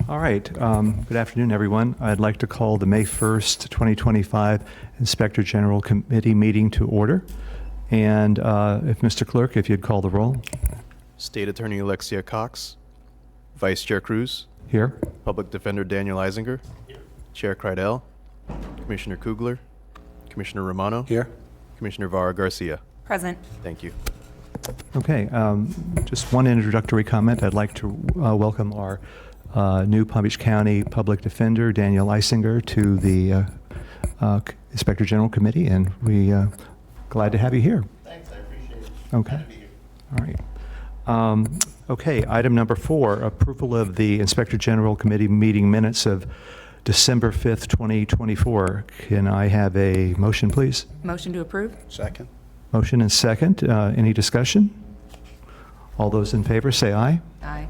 All right. Good afternoon, everyone. I'd like to call the May 1st, 2025 Inspector General Committee meeting to order. And if Mr. Clerk, if you'd call the roll. State Attorney Alexia Cox. Vice Chair Cruz. Here. Public Defender Daniel Eisinger. Here. Chair Kreidel. Commissioner Kugler. Commissioner Romano. Here. Commissioner Vara Garcia. Present. Thank you. Okay. Just one introductory comment. I'd like to welcome our new Palm Beach County Public Defender, Daniel Eisinger, to the Inspector General Committee, and we're glad to have you here. Thanks, I appreciate it. Okay. Glad to be here. All right. Okay, item number 4, approval of the Inspector General Committee meeting minutes of December 5th, 2024. Can I have a motion, please? Motion to approve? Second. Motion and second. Any discussion? All those in favor say aye. Aye.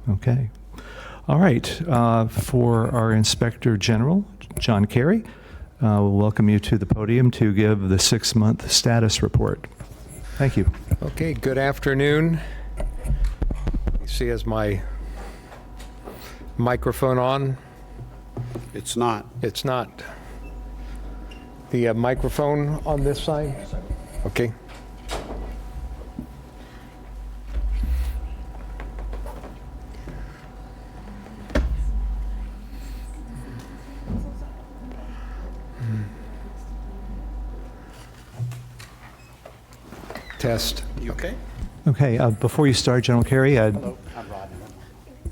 Okay. All right. For our Inspector General, John Carey, we'll welcome you to the podium to give the 6-month status report. Thank you. Okay, good afternoon. You see, is my microphone on? It's not. It's not. The microphone on this side? Okay. Test. You okay? Okay. Before you start, General Carey, Hello, I'm Rodney.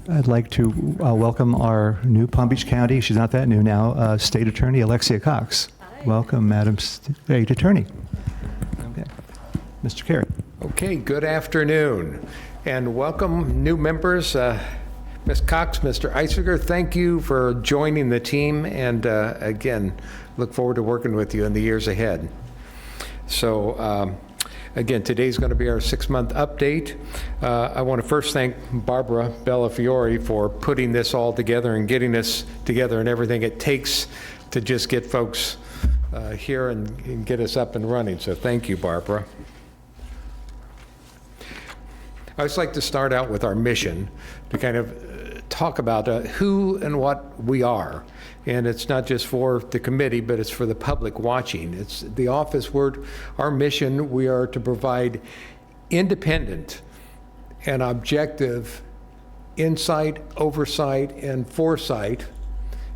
I'd like to welcome our new Palm Beach County, she's not that new now, State Attorney Alexia Cox. Hi. Welcome, Madam State Attorney. Okay. Mr. Carey. Okay, good afternoon, and welcome new members. Ms. Cox, Mr. Eisinger, thank you for joining the team, and again, look forward to working with you in the years ahead. So, again, today's going to be our 6-month update. I want to first thank Barbara Bellafiore for putting this all together and getting us together and everything it takes to just get folks here and get us up and running. So thank you, Barbara. I just like to start out with our mission to kind of talk about who and what we are. And it's not just for the committee, but it's for the public watching. It's the office word. Our mission, we are to provide independent and objective insight, oversight, and foresight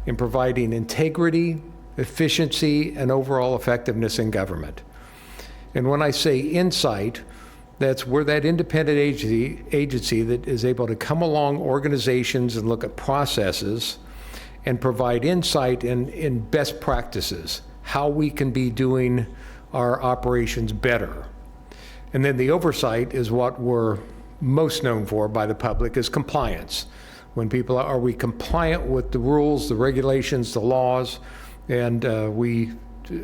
in providing integrity, efficiency, and overall effectiveness in government. And when I say insight, we're that independent agency that is able to come along organizations and look at processes and provide insight in best practices, how we can be doing our operations better. And then the oversight is what we're most known for by the public, is compliance. When people are we compliant with the rules, the regulations, the laws, and we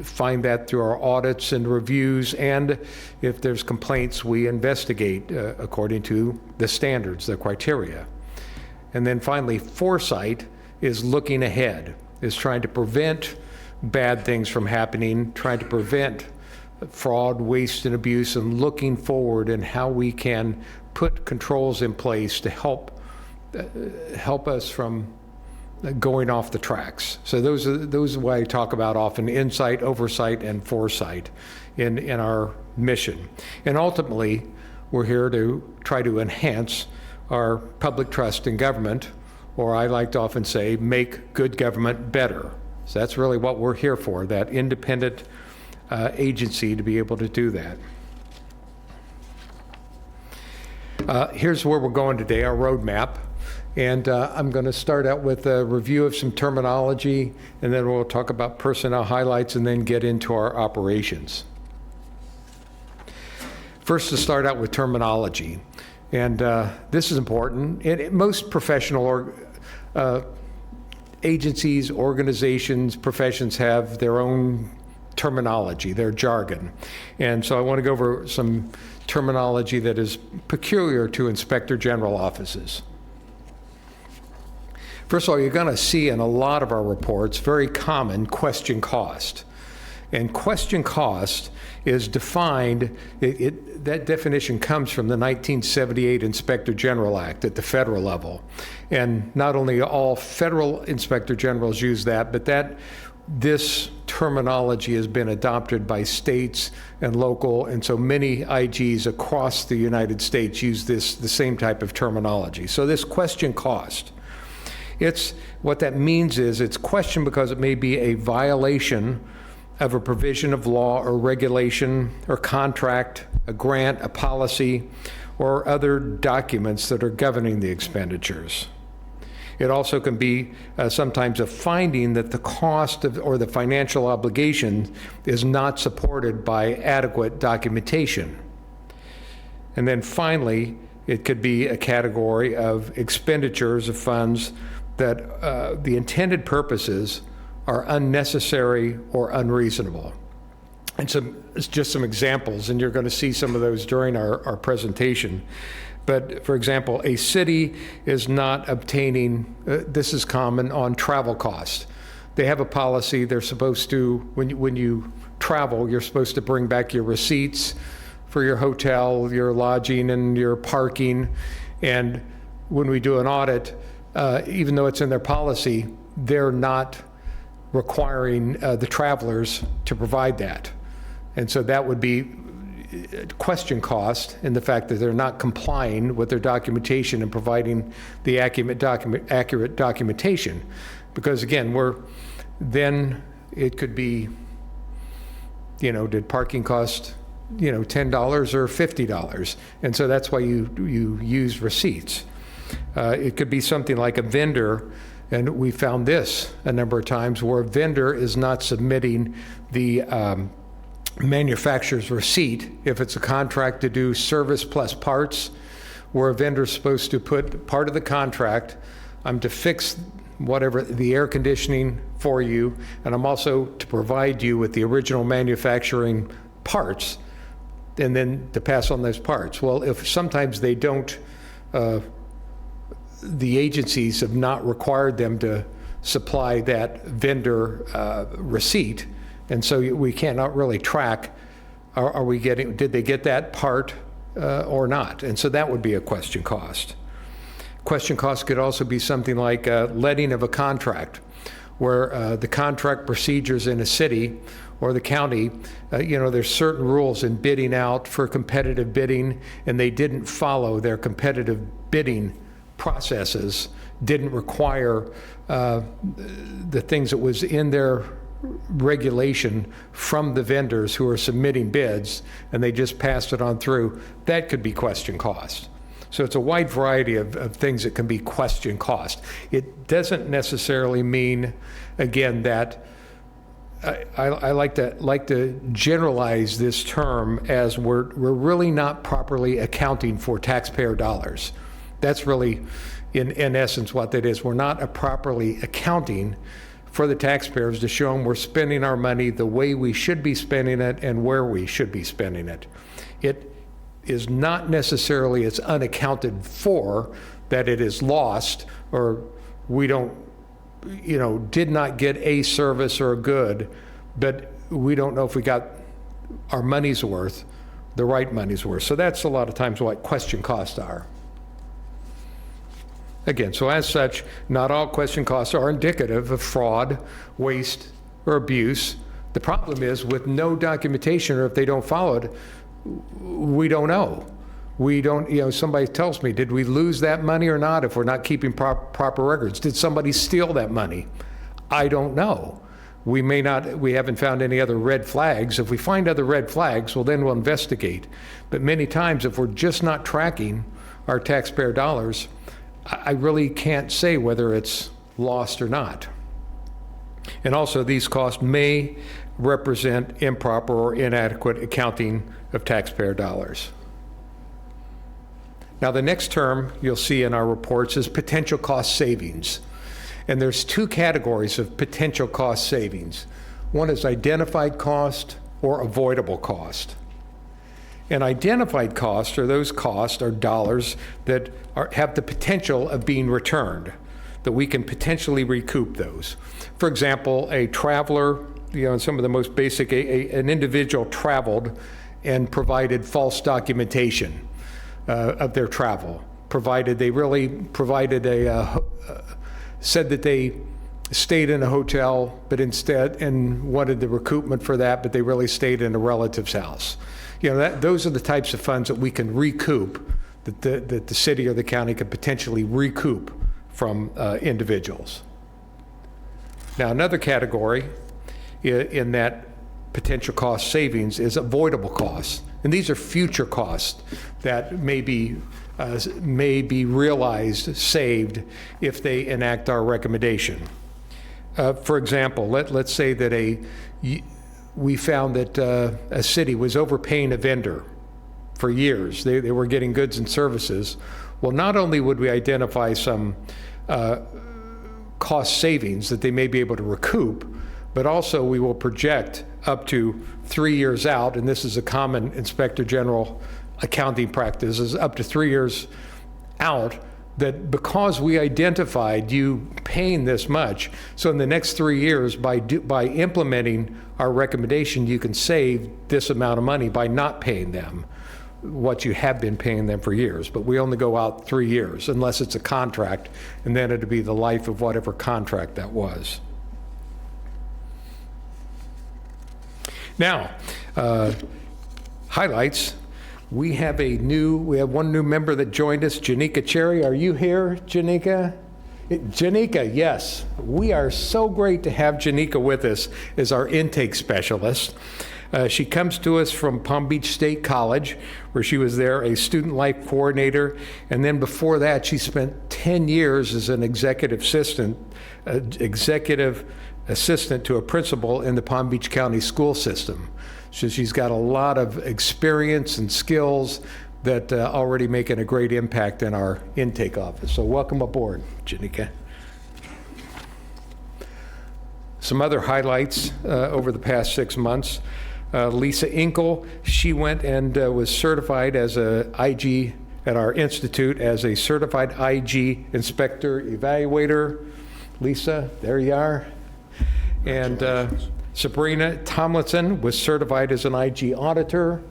find that through our audits and reviews, and if there's complaints, we investigate according to the standards, the criteria. And then finally, foresight is looking ahead, is trying to prevent bad things from happening, trying to prevent fraud, waste, and abuse, and looking forward and how we can put controls in place to help us from going off the tracks. So those are what I talk about often: insight, oversight, and foresight in our mission. And ultimately, we're here to try to enhance our public trust in government, or I like to often say, make good government better. So that's really what we're here for, that independent agency to be able to do that. Here's where we're going today, our roadmap. And I'm going to start out with a review of some terminology, and then we'll talk about personnel highlights and then get into our operations. First, to start out with terminology. And this is important. Most professional agencies, organizations, professions have their own terminology, their jargon. And so I want to go over some terminology that is peculiar to Inspector General offices. First of all, you're going to see in a lot of our reports very common question cost. And question cost is defined, that definition comes from the 1978 Inspector General Act at the federal level. And not only all federal inspector generals use that, but this terminology has been adopted by states and local, and so many IGs across the United States use the same type of terminology. So this question cost, what that means is it's questioned because it may be a violation of a provision of law or regulation or contract, a grant, a policy, or other documents that are governing the expenditures. It also can be sometimes a finding that the cost or the financial obligation is not supported by adequate documentation. And then finally, it could be a category of expenditures of funds that the intended purposes are unnecessary or unreasonable. And it's just some examples, and you're going to see some of those during our presentation. But for example, a city is not obtaining, this is common on travel costs. They have a policy, they're supposed to, when you travel, you're supposed to bring back your receipts for your hotel, your lodging, and your parking. And when we do an audit, even though it's in their policy, they're not requiring the travelers to provide that. And so that would be question cost in the fact that they're not complying with their documentation and providing the accurate documentation. Because again, then it could be, did parking cost, $10 or $50? And so that's why you use receipts. It could be something like a vendor, and we found this a number of times, where a vendor is not submitting the manufacturer's receipt if it's a contract to do service plus parts, where a vendor's supposed to put part of the contract, I'm to fix whatever the air conditioning for you, and I'm also to provide you with the original manufacturing parts, and then to pass on those parts. Well, if sometimes they don't, the agencies have not required them to supply that vendor receipt, and so we cannot really track, did they get that part or not? And so that would be a question cost. Question cost could also be something like letting of a contract, where the contract procedures in a city or the county, there's certain rules in bidding out for competitive bidding, and they didn't follow their competitive bidding processes, didn't require the things that was in their regulation from the vendors who are submitting bids, and they just passed it on through. That could be question cost. So it's a wide variety of things that can be question cost. It doesn't necessarily mean, again, that I like to generalize this term as we're really not properly accounting for taxpayer dollars. That's really, in essence, what that is. We're not properly accounting for the taxpayers to show them we're spending our money the way we should be spending it and where we should be spending it. It is not necessarily it's unaccounted for, that it is lost, or we don't, did not get a service or a good, but we don't know if we got our money's worth, the right money's worth. So that's a lot of times what question costs are. Again, so as such, not all question costs are indicative of fraud, waste, or abuse. The problem is with no documentation, or if they don't follow it, we don't know. We don't, somebody tells me, did we lose that money or not if we're not keeping proper records? Did somebody steal that money? I don't know. We haven't found any other red flags. If we find other red flags, well, then we'll investigate. But many times, if we're just not tracking our taxpayer dollars, I really can't say whether it's lost or not. And also, these costs may represent improper or inadequate accounting of taxpayer dollars. Now, the next term you'll see in our reports is potential cost savings. And there's two categories of potential cost savings. One is identified cost or avoidable cost. And identified costs are those costs or dollars that have the potential of being returned, that we can potentially recoup those. For example, a traveler, some of the most basic, an individual traveled and provided false documentation of their travel, said that they stayed in a hotel, but instead, and wanted the recoupment for that, but they really stayed in a relative's house. Those are the types of funds that we can recoup, that the city or the county could potentially recoup from individuals. Now, another category in that potential cost savings is avoidable costs. And these are future costs that may be realized, saved, if they enact our recommendation. For example, let's say that we found that a city was overpaying a vendor for years. They were getting goods and services. Well, not only would we identify some cost savings that they may be able to recoup, but also we will project up to 3 years out, and this is a common Inspector General accounting practice, is up to 3 years out, that because we identified you paying this much, so in the next 3 years, by implementing our recommendation, you can save this amount of money by not paying them what you have been paying them for years. But we only go out 3 years, unless it's a contract, and then it'd be the life of whatever contract that was. Now, highlights. We have one new member that joined us, Janika Cherry. Are you here, Janika? Janika, yes. We are so great to have Janika with us as our intake specialist. She comes to us from Palm Beach State College, where she was there a student life coordinator, and then before that she spent 10 years as an executive assistant to a principal in the Palm Beach County school system. So she's got a lot of experience and skills that already making a great impact in our intake office. So welcome aboard, Janika. Some other highlights over the past 6 months. Lisa Inkle, she went and was certified as a IG at our institute as a certified IG inspector evaluator. Lisa, there you are. And Sabrina Tomlinson was certified as an IG auditor.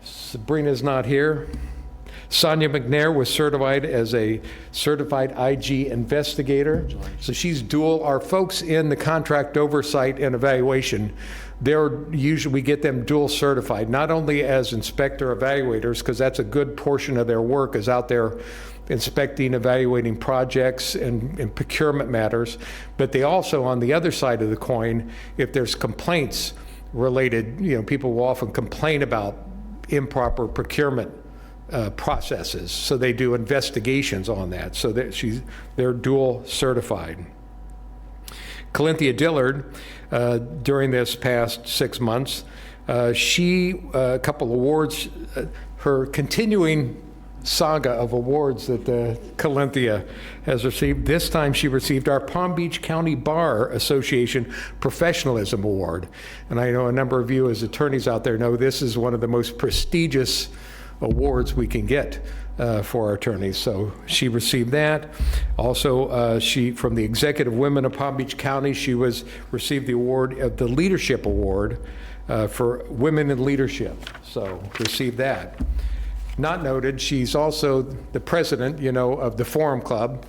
Sabrina's not here. Sonia McNair was certified as a certified IG investigator. So she's dual. Our folks in the contract oversight and evaluation, we get them dual certified, not only as inspector evaluators, because that's a good portion of their work is out there inspecting, evaluating projects and procurement matters, but they also, on the other side of the coin, if there's complaints related, people will often complain about improper procurement processes, so they do investigations on that, so that they're dual certified. Calinthia Dillard, during this past 6 months, a couple awards, her continuing saga of awards that Calinthia has received. This time she received our Palm Beach County Bar Association Professionalism Award. And I know a number of you as attorneys out there know this is one of the most prestigious awards we can get for our attorneys. So she received that. Also, from the Executive Women of Palm Beach County, she received the award of the Leadership Award for Women in Leadership. So received that. Not noted, she's also the president, of the Forum Club.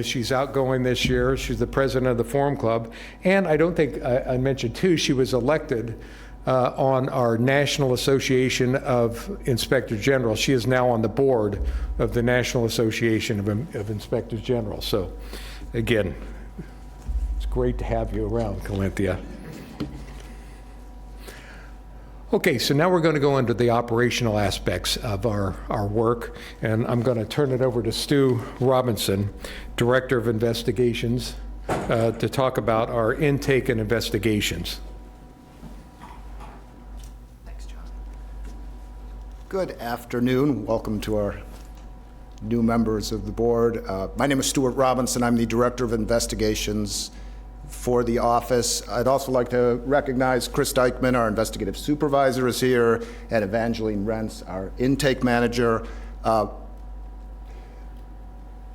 She's outgoing this year. She's the president of the Forum Club. And I don't think I mentioned too, she was elected on our National Association of Inspector General. She is now on the board of the National Association of Inspectors General. So again, it's great to have you around, Calinthia. Okay, so now we're going to go into the operational aspects of our work, and I'm going to turn it over to Stu Robinson, Director of Investigations, to talk about our intake and investigations. Good afternoon. Welcome to our new members of the board. My name is Stuart Robinson. I'm the Director of Investigations for the office. I'd also like to recognize Chris Dykman, our investigative supervisor, is here, and Evangeline Rentz, our intake manager.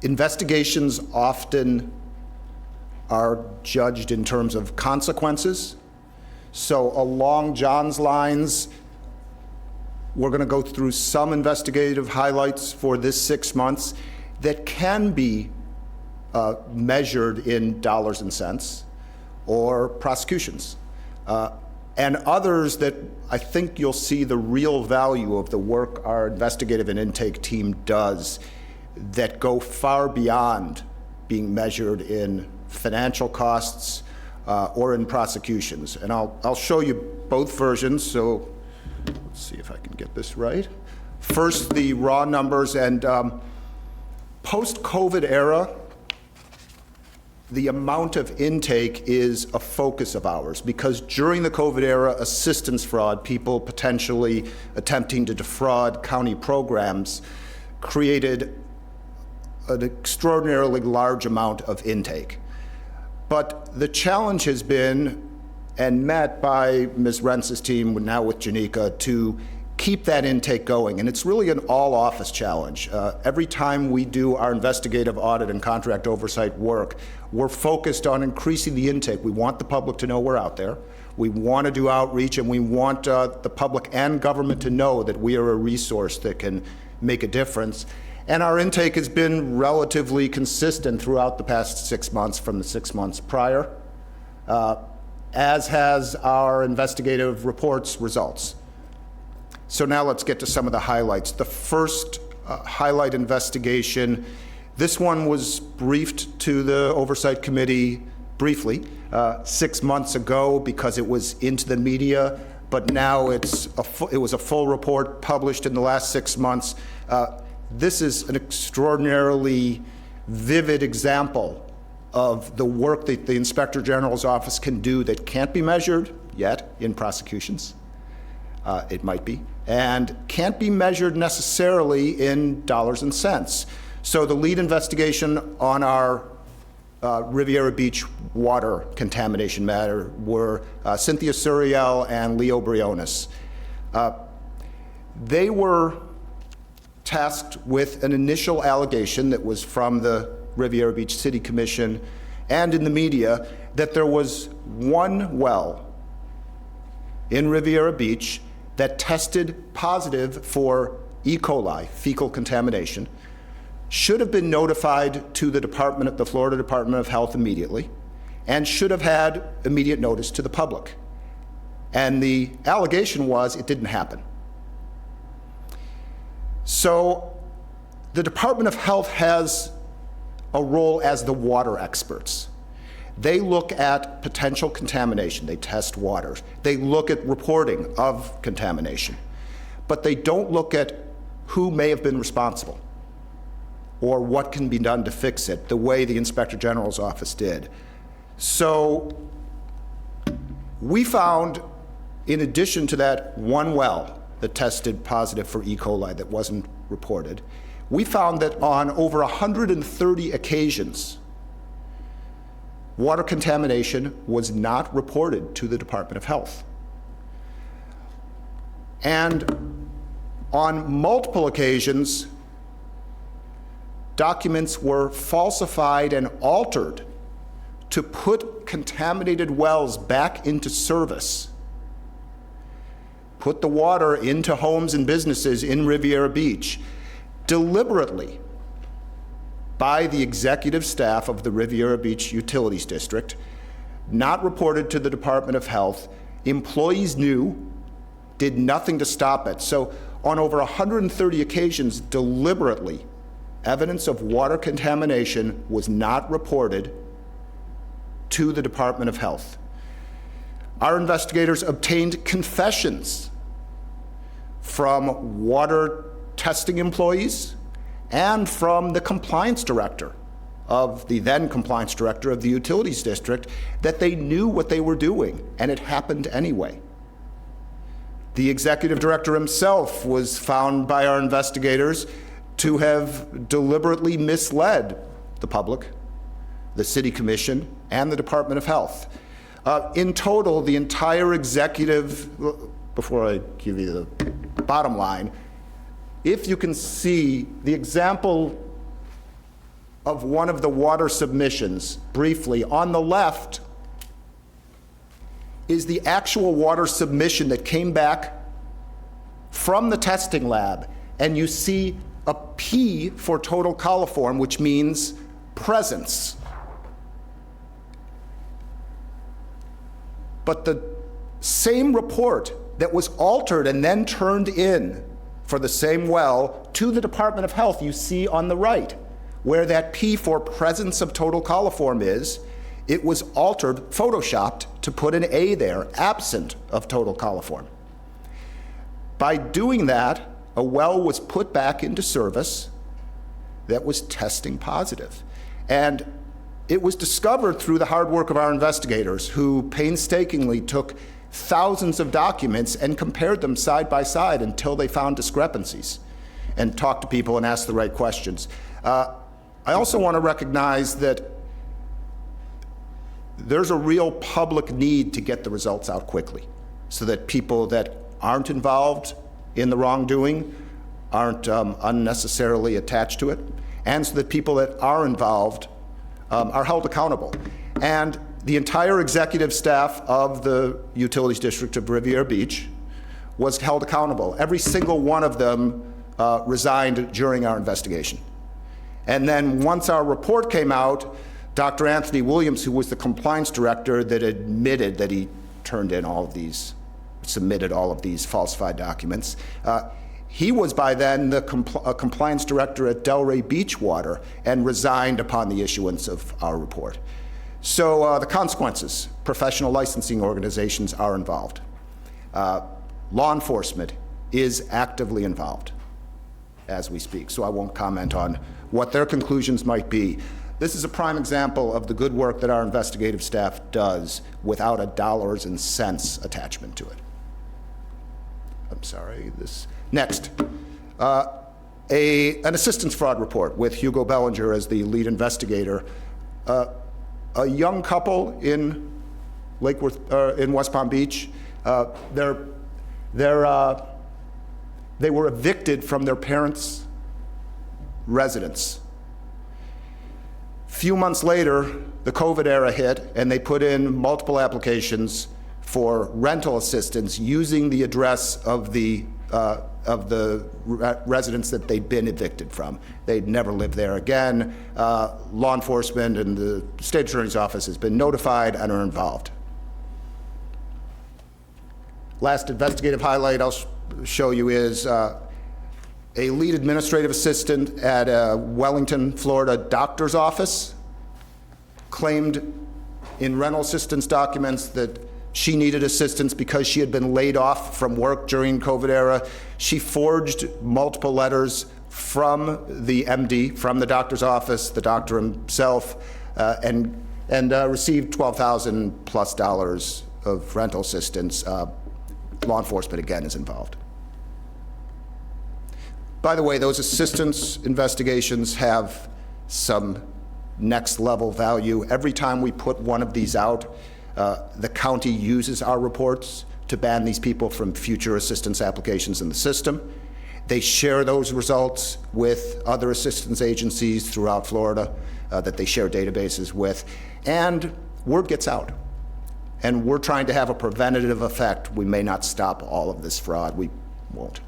Investigations often are judged in terms of consequences. So along John's lines, we're going to go through some investigative highlights for this 6 months that can be measured in dollars and cents or prosecutions. And others that I think you'll see the real value of the work our investigative and intake team does that go far beyond being measured in financial costs or in prosecutions. And I'll show you both versions, so let's see if I can get this right. First, the raw numbers, and post-COVID era, the amount of intake is a focus of ours because during the COVID era, assistance fraud, people potentially attempting to defraud county programs, created an extraordinarily large amount of intake. But the challenge has been, and met by Ms. Rentz's team, now with Janika, to keep that intake going. And it's really an all-office challenge. Every time we do our investigative audit and contract oversight work, we're focused on increasing the intake. We want the public to know we're out there. We want to do outreach, and we want the public and government to know that we are a resource that can make a difference. And our intake has been relatively consistent throughout the past 6 months from the 6 months prior, as has our investigative reports results. So now let's get to some of the highlights. The first highlight investigation, this one was briefed to the Oversight Committee briefly 6 months ago because it was into the media, but now it was a full report published in the last 6 months. This is an extraordinarily vivid example of the work that the Inspector General's office can do that can't be measured yet in prosecutions. It might be, and can't be measured necessarily in dollars and cents. So the lead investigation on our Riviera Beach water contamination matter were Cynthia Suriel and Leo Briones. They were tasked with an initial allegation that was from the Riviera Beach City Commission and in the media that there was one well in Riviera Beach that tested positive for E. coli, fecal contamination, should have been notified to the Florida Department of Health immediately, and should have had immediate notice to the public. And the allegation was it didn't happen. So the Department of Health has a role as the water experts. They look at potential contamination. They test waters. They look at reporting of contamination. But they don't look at who may have been responsible or what can be done to fix it, the way the Inspector General's office did. So we found, in addition to that one well that tested positive for E. coli that wasn't reported, we found that on over 130 occasions, water contamination was not reported to the Department of Health. And on multiple occasions, documents were falsified and altered to put contaminated wells back into service, put the water into homes and businesses in Riviera Beach, deliberately by the executive staff of the Riviera Beach Utilities District, not reported to the Department of Health. Employees knew, did nothing to stop it. So on over 130 occasions, deliberately, evidence of water contamination was not reported to the Department of Health. Our investigators obtained confessions from water testing employees and from the compliance director of the then compliance director of the utilities district that they knew what they were doing, and it happened anyway. The executive director himself was found by our investigators to have deliberately misled the public, the City Commission, and the Department of Health. In total, the entire executive, before I give you the bottom line, if you can see the example of one of the water submissions, briefly, on the left is the actual water submission that came back from the testing lab, and you see a P for total coliform, which means presence. But the same report that was altered and then turned in for the same well to the Department of Health, you see on the right, where that P for presence of total coliform is, it was altered, photoshopped, to put an A there, absent of total coliform. By doing that, a well was put back into service that was testing positive. And it was discovered through the hard work of our investigators, who painstakingly took thousands of documents and compared them side by side until they found discrepancies and talked to people and asked the right questions. I also want to recognize that there's a real public need to get the results out quickly so that people that aren't involved in the wrongdoing aren't unnecessarily attached to it, and so that people that are involved are held accountable. And the entire executive staff of the Utilities District of Riviera Beach was held accountable. Every single one of them resigned during our investigation. And then once our report came out, Dr. Anthony Williams, who was the compliance director that admitted that he turned in all of these, submitted all of these falsified documents, he was by then the compliance director at Delray Beach Water and resigned upon the issuance of our report. So the consequences: professional licensing organizations are involved. Law enforcement is actively involved as we speak, so I won't comment on what their conclusions might be. This is a prime example of the good work that our investigative staff does without a dollars and cents attachment to it. I'm sorry, next. An assistance fraud report with Hugo Bellinger as the lead investigator. A young couple in in West Palm Beach, they were evicted from their parents' residence. Few months later, the COVID era hit, and they put in multiple applications for rental assistance using the address of the residence that they'd been evicted from. They'd never lived there again. Law enforcement and the state attorney's office has been notified and are involved. Last investigative highlight I'll show you is a lead administrative assistant at a Wellington, Florida doctor's office claimed in rental assistance documents that she needed assistance because she had been laid off from work during COVID era. She forged multiple letters from the MD, from the doctor's office, the doctor himself, and received $12,000 plus of rental assistance. Law enforcement, again, is involved. By the way, those assistance investigations have some next level value. Every time we put one of these out, the county uses our reports to ban these people from future assistance applications in the system. They share those results with other assistance agencies throughout Florida that they share databases with, and word gets out. And we're trying to have a preventative effect. We may not stop all of this fraud, we won't.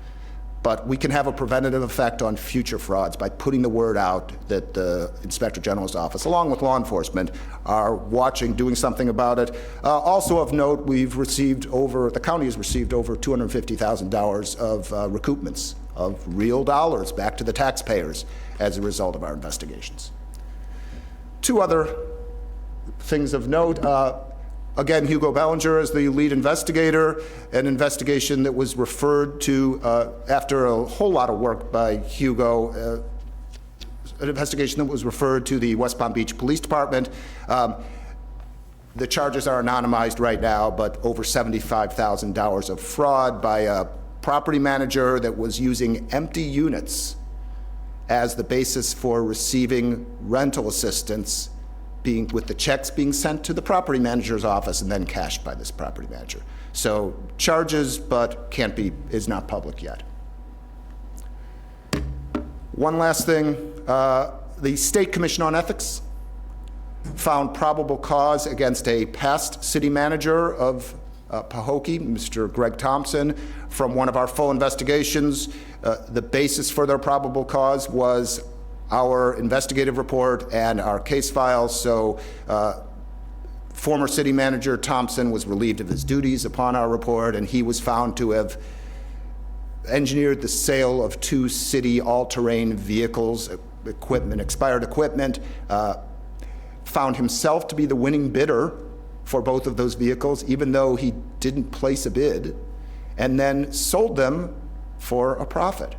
But we can have a preventative effect on future frauds by putting the word out that the Inspector General's office, along with law enforcement, are watching, doing something about it. Also of note, the county has received over $250,000 of recoupments of real dollars back to the taxpayers as a result of our investigations. Two other things of note. Again, Hugo Bellinger is the lead investigator, an investigation that was referred to after a whole lot of work by Hugo, an investigation that was referred to the West Palm Beach Police Department. The charges are anonymized right now, but over $75,000 of fraud by a property manager that was using empty units as the basis for receiving rental assistance, with the checks being sent to the property manager's office and then cashed by this property manager. So charges, but is not public yet. One last thing, the State Commission on Ethics found probable cause against a past city manager of Pahokee, Mr. Greg Thompson. From one of our full investigations, the basis for their probable cause was our investigative report and our case files. So former city manager Thompson was relieved of his duties upon our report, and he was found to have engineered the sale of 2 city all-terrain vehicles, expired equipment, found himself to be the winning bidder for both of those vehicles, even though he didn't place a bid, and then sold them for a profit.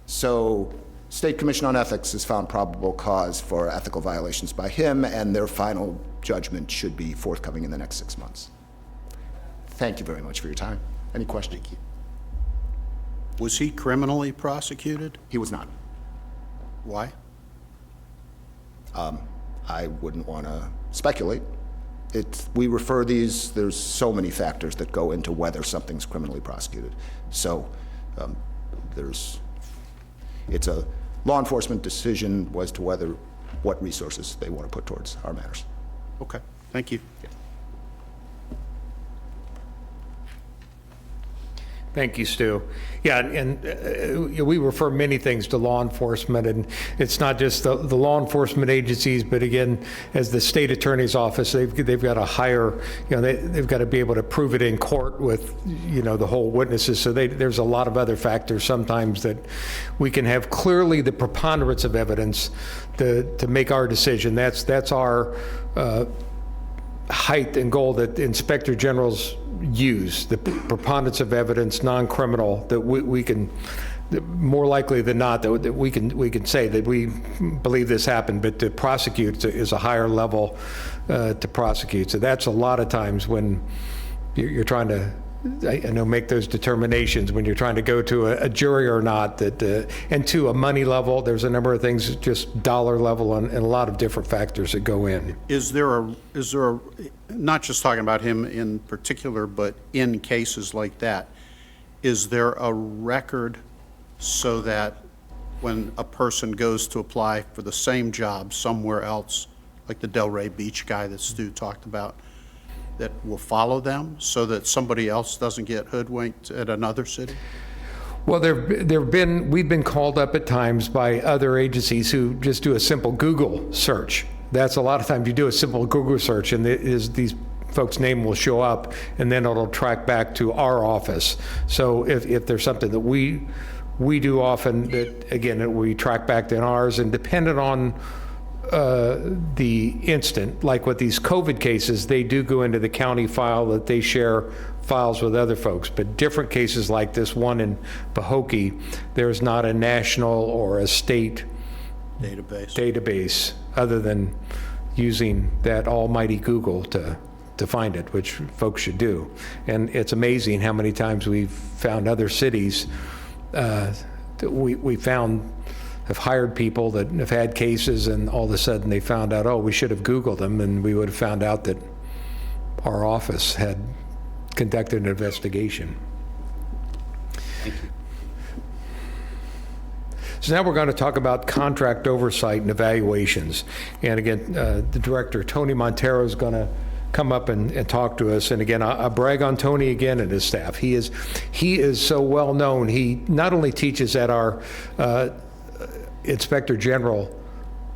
So State Commission on Ethics has found probable cause for ethical violations by him, and their final judgment should be forthcoming in the next 6 months. Thank you very much for your time. Any questions? Thank you. Was he criminally prosecuted? He was not. Why? I wouldn't want to speculate. We refer these, there's so many factors that go into whether something's criminally prosecuted. So it's a law enforcement decision as to what resources they want to put towards our matters. Okay, thank you. Thank you, Stu. Yeah, and we refer many things to law enforcement, and it's not just the law enforcement agencies, but again, as the state attorney's office, they've got to hire, they've got to be able to prove it in court with, the whole witnesses. So there's a lot of other factors sometimes that we can have clearly the preponderance of evidence to make our decision. That's our height and goal that inspector generals use, the preponderance of evidence, non-criminal, that we can, more likely than not, that we can say that we believe this happened, but to prosecute is a higher level to prosecute. So that's a lot of times when you're trying to, make those determinations when you're trying to go to a jury or not, and to a money level, there's a number of things, just dollar level, and a lot of different factors that go in. Is there a, not just talking about him in particular, but in cases like that, is there a record so that when a person goes to apply for the same job somewhere else, like the Delray Beach guy that Stu talked about, that will follow them so that somebody else doesn't get hoodwinked at another city? Well, we've been called up at times by other agencies who just do a simple Google search. That's a lot of times you do a simple Google search and these folks' name will show up, and then it'll track back to our office. So if there's something that we do often, that again, we track back to ours, and dependent on the instant, like with these COVID cases, they do go into the county file that they share files with other folks. But different cases like this one in Pahokee, there's not a national or a state database other than using that almighty Google to find it, which folks should do. And it's amazing how many times we've found other cities that we found have hired people that have had cases, and all of a sudden they found out, oh, we should have Googled them, and we would have found out that our office had conducted an investigation. Thank you. So now we're going to talk about contract oversight and evaluations. And again, the director, Tony Montero, is going to come up and talk to us. And again, I brag on Tony again and his staff. He is so well known. He not only teaches at our Inspector General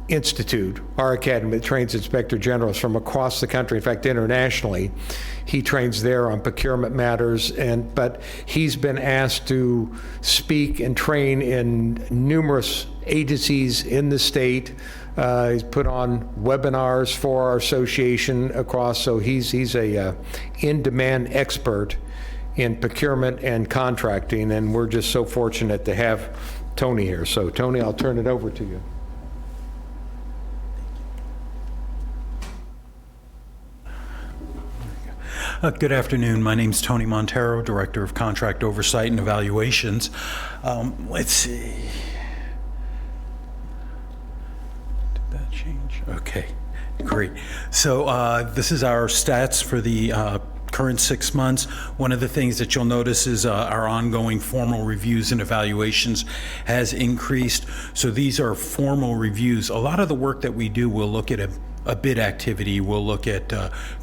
Institute, our academy that trains inspector generals from across the country, in fact internationally. He trains there on procurement matters, but he's been asked to speak and train in numerous agencies in the state. He's put on webinars for our association across, so he's a in-demand expert in procurement and contracting, and we're just so fortunate to have Tony here. So Tony, I'll turn it over to you. Good afternoon. My name's Tony Montero, Director of Contract Oversight and Evaluations. Let's see. Okay, great. So this is our stats for the current 6 months. One of the things that you'll notice is our ongoing formal reviews and evaluations has increased. So these are formal reviews. A lot of the work that we do, we'll look at a bid activity, we'll look at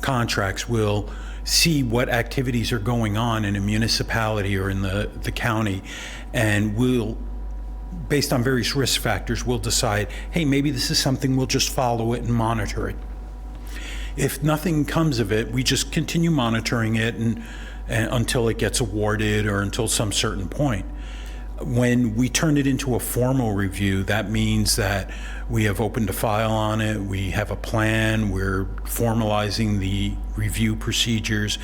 contracts, we'll see what activities are going on in a municipality or in the county, and we'll, based on various risk factors, we'll decide, hey, maybe this is something, we'll just follow it and monitor it. If nothing comes of it, we just continue monitoring it and until it gets awarded or until some certain point. When we turn it into a formal review, that means that we have opened a file on it, we have a plan, we're formalizing the review procedures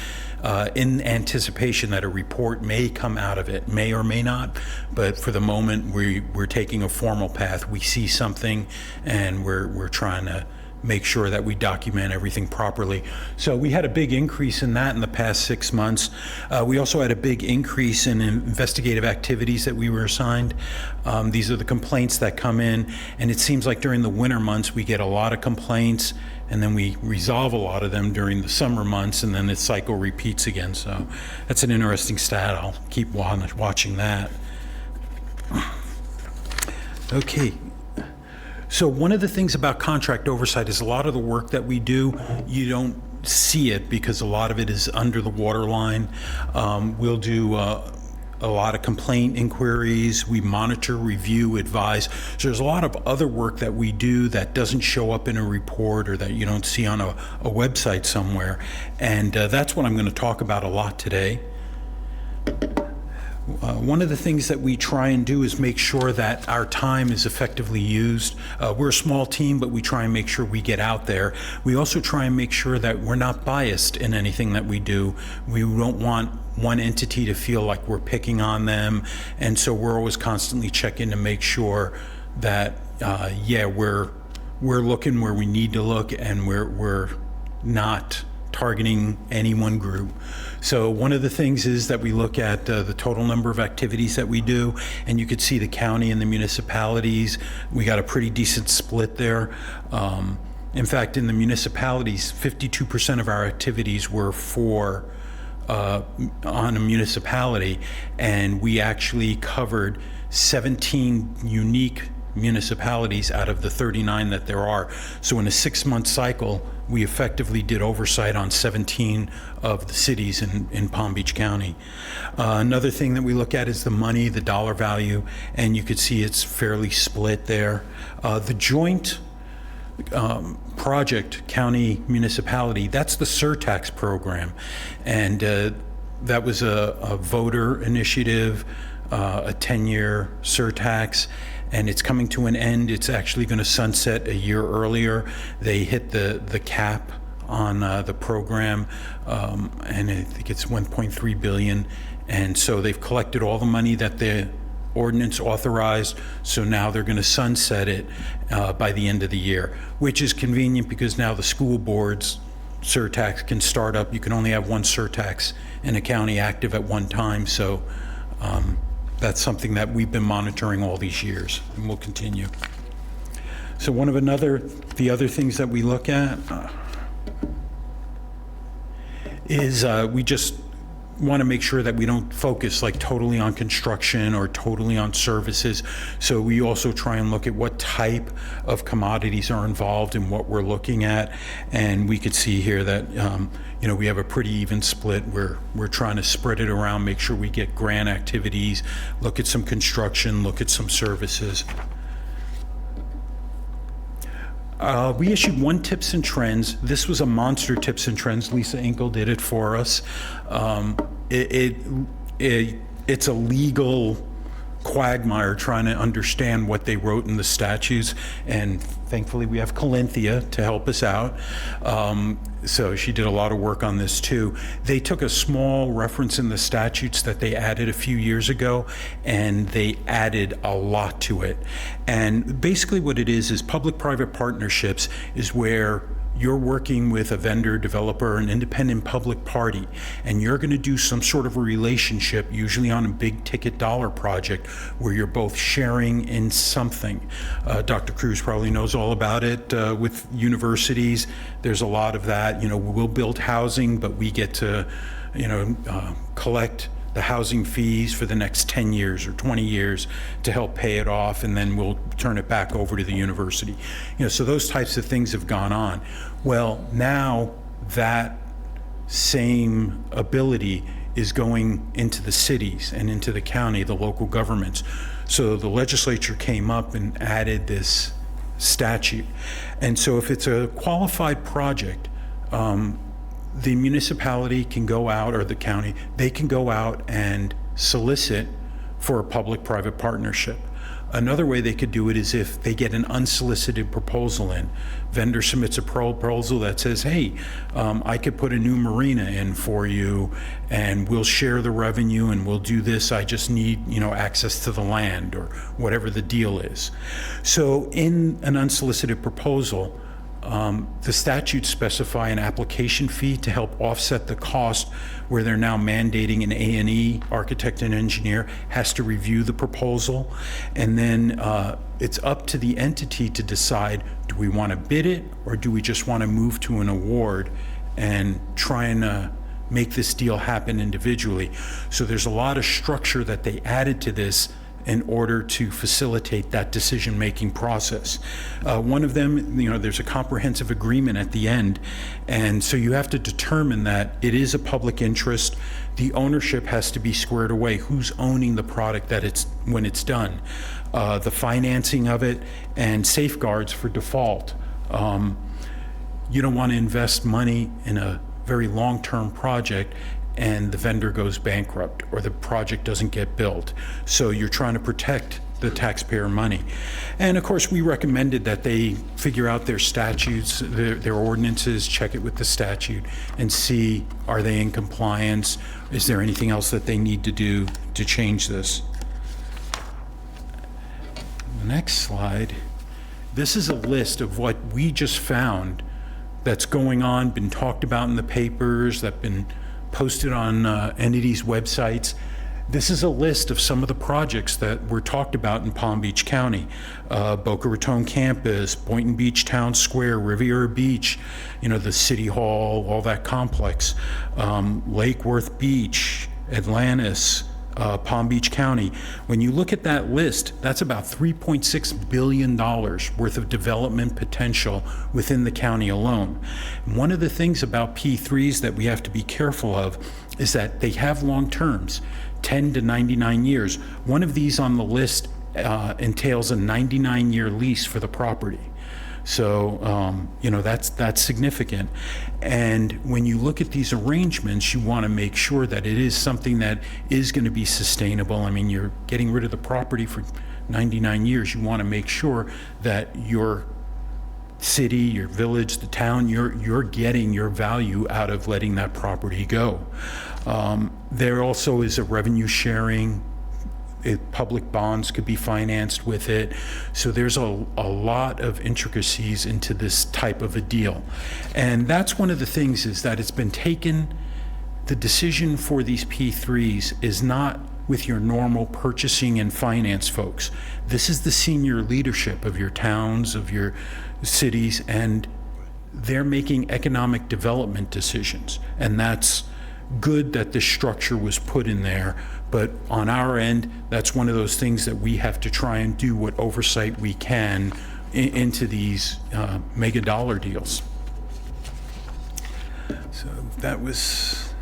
in anticipation that a report may come out of it, may or may not, but for the moment we're taking a formal path. We see something and we're trying to make sure that we document everything properly. So we had a big increase in that in the past 6 months. We also had a big increase in investigative activities that we were assigned. These are the complaints that come in, and it seems like during the winter months we get a lot of complaints, and then we resolve a lot of them during the summer months, and then the cycle repeats again. So that's an interesting stat. I'll keep watching that. Okay. So one of the things about contract oversight is a lot of the work that we do, you don't see it because a lot of it is under the waterline. We'll do a lot of complaint inquiries. We monitor, review, advise. So there's a lot of other work that we do that doesn't show up in a report or that you don't see on a website somewhere. And that's what I'm going to talk about a lot today. One of the things that we try and do is make sure that our time is effectively used. We're a small team, but we try and make sure we get out there. We also try and make sure that we're not biased in anything that we do. We don't want one entity to feel like we're picking on them, and so we're always constantly checking to make sure that, we're looking where we need to look, and we're not targeting any one group. So one of the things is that we look at the total number of activities that we do, and you could see the county and the municipalities. We got a pretty decent split there. In fact, in the municipalities, 52% of our activities were on a municipality, and we actually covered 17 unique municipalities out of the 39 that there are. So in a 6-month cycle, we effectively did oversight on 17 of the cities in Palm Beach County. Another thing that we look at is the money, the dollar value, and you could see it's fairly split there. The joint project, county municipality, that's the surtax program. And that was a voter initiative, a 10-year surtax, and it's coming to an end. It's actually going to sunset a year earlier. They hit the cap on the program, and I think it's $1.3 billion. And so they've collected all the money that the ordinance authorized, so now they're going to sunset it by the end of the year, which is convenient because now the school board's surtax can start up. You can only have one surtax in a county active at one time, so that's something that we've been monitoring all these years, and we'll continue. So the other things that we look at is we just want to make sure that we don't focus like totally on construction or totally on services. So we also try and look at what type of commodities are involved in what we're looking at. And we could see here that, we have a pretty even split. We're trying to spread it around, make sure we get grant activities, look at some construction, look at some services. We issued one tips and trends. This was a monster tips and trends. Lisa Inkle did it for us. It's a legal quagmire trying to understand what they wrote in the statutes, and thankfully we have Calinthia to help us out. So she did a lot of work on this too. They took a small reference in the statutes that they added a few years ago, and they added a lot to it. And basically what it is public-private partnerships is where you're working with a vendor, developer, an independent public party, and you're going to do some sort of a relationship, usually on a big ticket dollar project, where you're both sharing in something. Dr. Cruz probably knows all about it with universities. There's a lot of that. We'll build housing, but we get to, collect the housing fees for the next 10 years or 20 years to help pay it off, and then we'll turn it back over to the university. So those types of things have gone on. Well, now that same ability is going into the cities and into the county, the local governments. So the legislature came up and added this statute. And so if it's a qualified project, the municipality can go out, or the county, they can go out and solicit for a public-private partnership. Another way they could do it is if they get an unsolicited proposal in. Vendor submits a proposal that says, hey, I could put a new marina in for you, and we'll share the revenue, and we'll do this. I just need, access to the land, or whatever the deal is. So in an unsolicited proposal, the statutes specify an application fee to help offset the cost, where they're now mandating an A&E, architect and engineer, has to review the proposal. And then it's up to the entity to decide, do we want to bid it, or do we just want to move to an award and try and make this deal happen individually? So there's a lot of structure that they added to this in order to facilitate that decision-making process. One of them, there's a comprehensive agreement at the end, and so you have to determine that it is a public interest. The ownership has to be squared away. Who's owning the product when it's done? The financing of it, and safeguards for default. You don't want to invest money in a very long-term project and the vendor goes bankrupt or the project doesn't get built. So you're trying to protect the taxpayer money. And of course, we recommended that they figure out their statutes, their ordinances, check it with the statute, and see, are they in compliance? Is there anything else that they need to do to change this? The next slide. This is a list of what we just found that's going on, been talked about in the papers, that been posted on entities' websites. This is a list of some of the projects that were talked about in Palm Beach County. Boca Raton campus, Boynton Beach Town Square, Riviera Beach, the City Hall, all that complex. Lake Worth Beach, Atlantis, Palm Beach County. When you look at that list, that's about $3.6 billion worth of development potential within the county alone. And one of the things about P3s that we have to be careful of is that they have long terms, 10 to 99 years. One of these on the list entails a 99-year lease for the property. So, that's significant. And when you look at these arrangements, you want to make sure that it is something that is going to be sustainable. I mean, you're getting rid of the property for 99 years. You want to make sure that your city, your village, the town, you're getting your value out of letting that property go. There also is a revenue sharing. Public bonds could be financed with it. So there's a lot of intricacies into this type of a deal. And that's one of the things, is that it's been taken, the decision for these P3s is not with your normal purchasing and finance folks. This is the senior leadership of your towns, of your cities, and they're making economic development decisions. And that's good that this structure was put in there. But on our end, that's one of those things that we have to try and do what oversight we can into these mega dollar deals. So that was,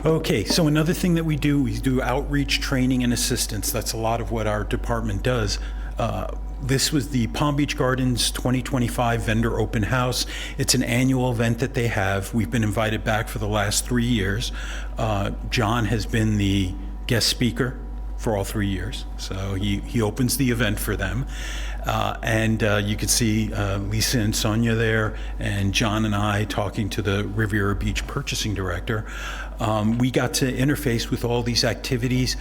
okay. So another thing that we do outreach, training, and assistance. That's a lot of what our department does. This was the Palm Beach Gardens 2025 Vendor Open House. It's an annual event that they have. We've been invited back for the last 3 years. John has been the guest speaker for all 3 years. So he opens the event for them. And you can see Lisa and Sonia there, and John and I talking to the Riviera Beach purchasing director. We got to interface with all these activities,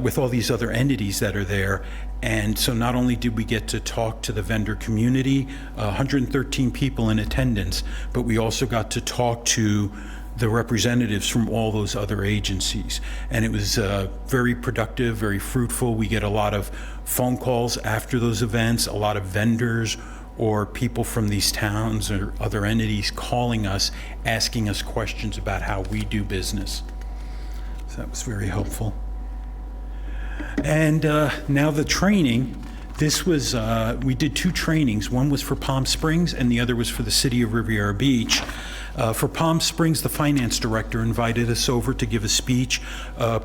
with all these other entities that are there. And so not only did we get to talk to the vendor community, 113 people in attendance, but we also got to talk to the representatives from all those other agencies. And it was very productive, very fruitful. We get a lot of phone calls after those events, a lot of vendors or people from these towns or other entities calling us, asking us questions about how we do business. So that was very helpful. And now the training. This was, we did 2 trainings. One was for Palm Springs and the other was for the city of Riviera Beach. For Palm Springs, the finance director invited us over to give a speech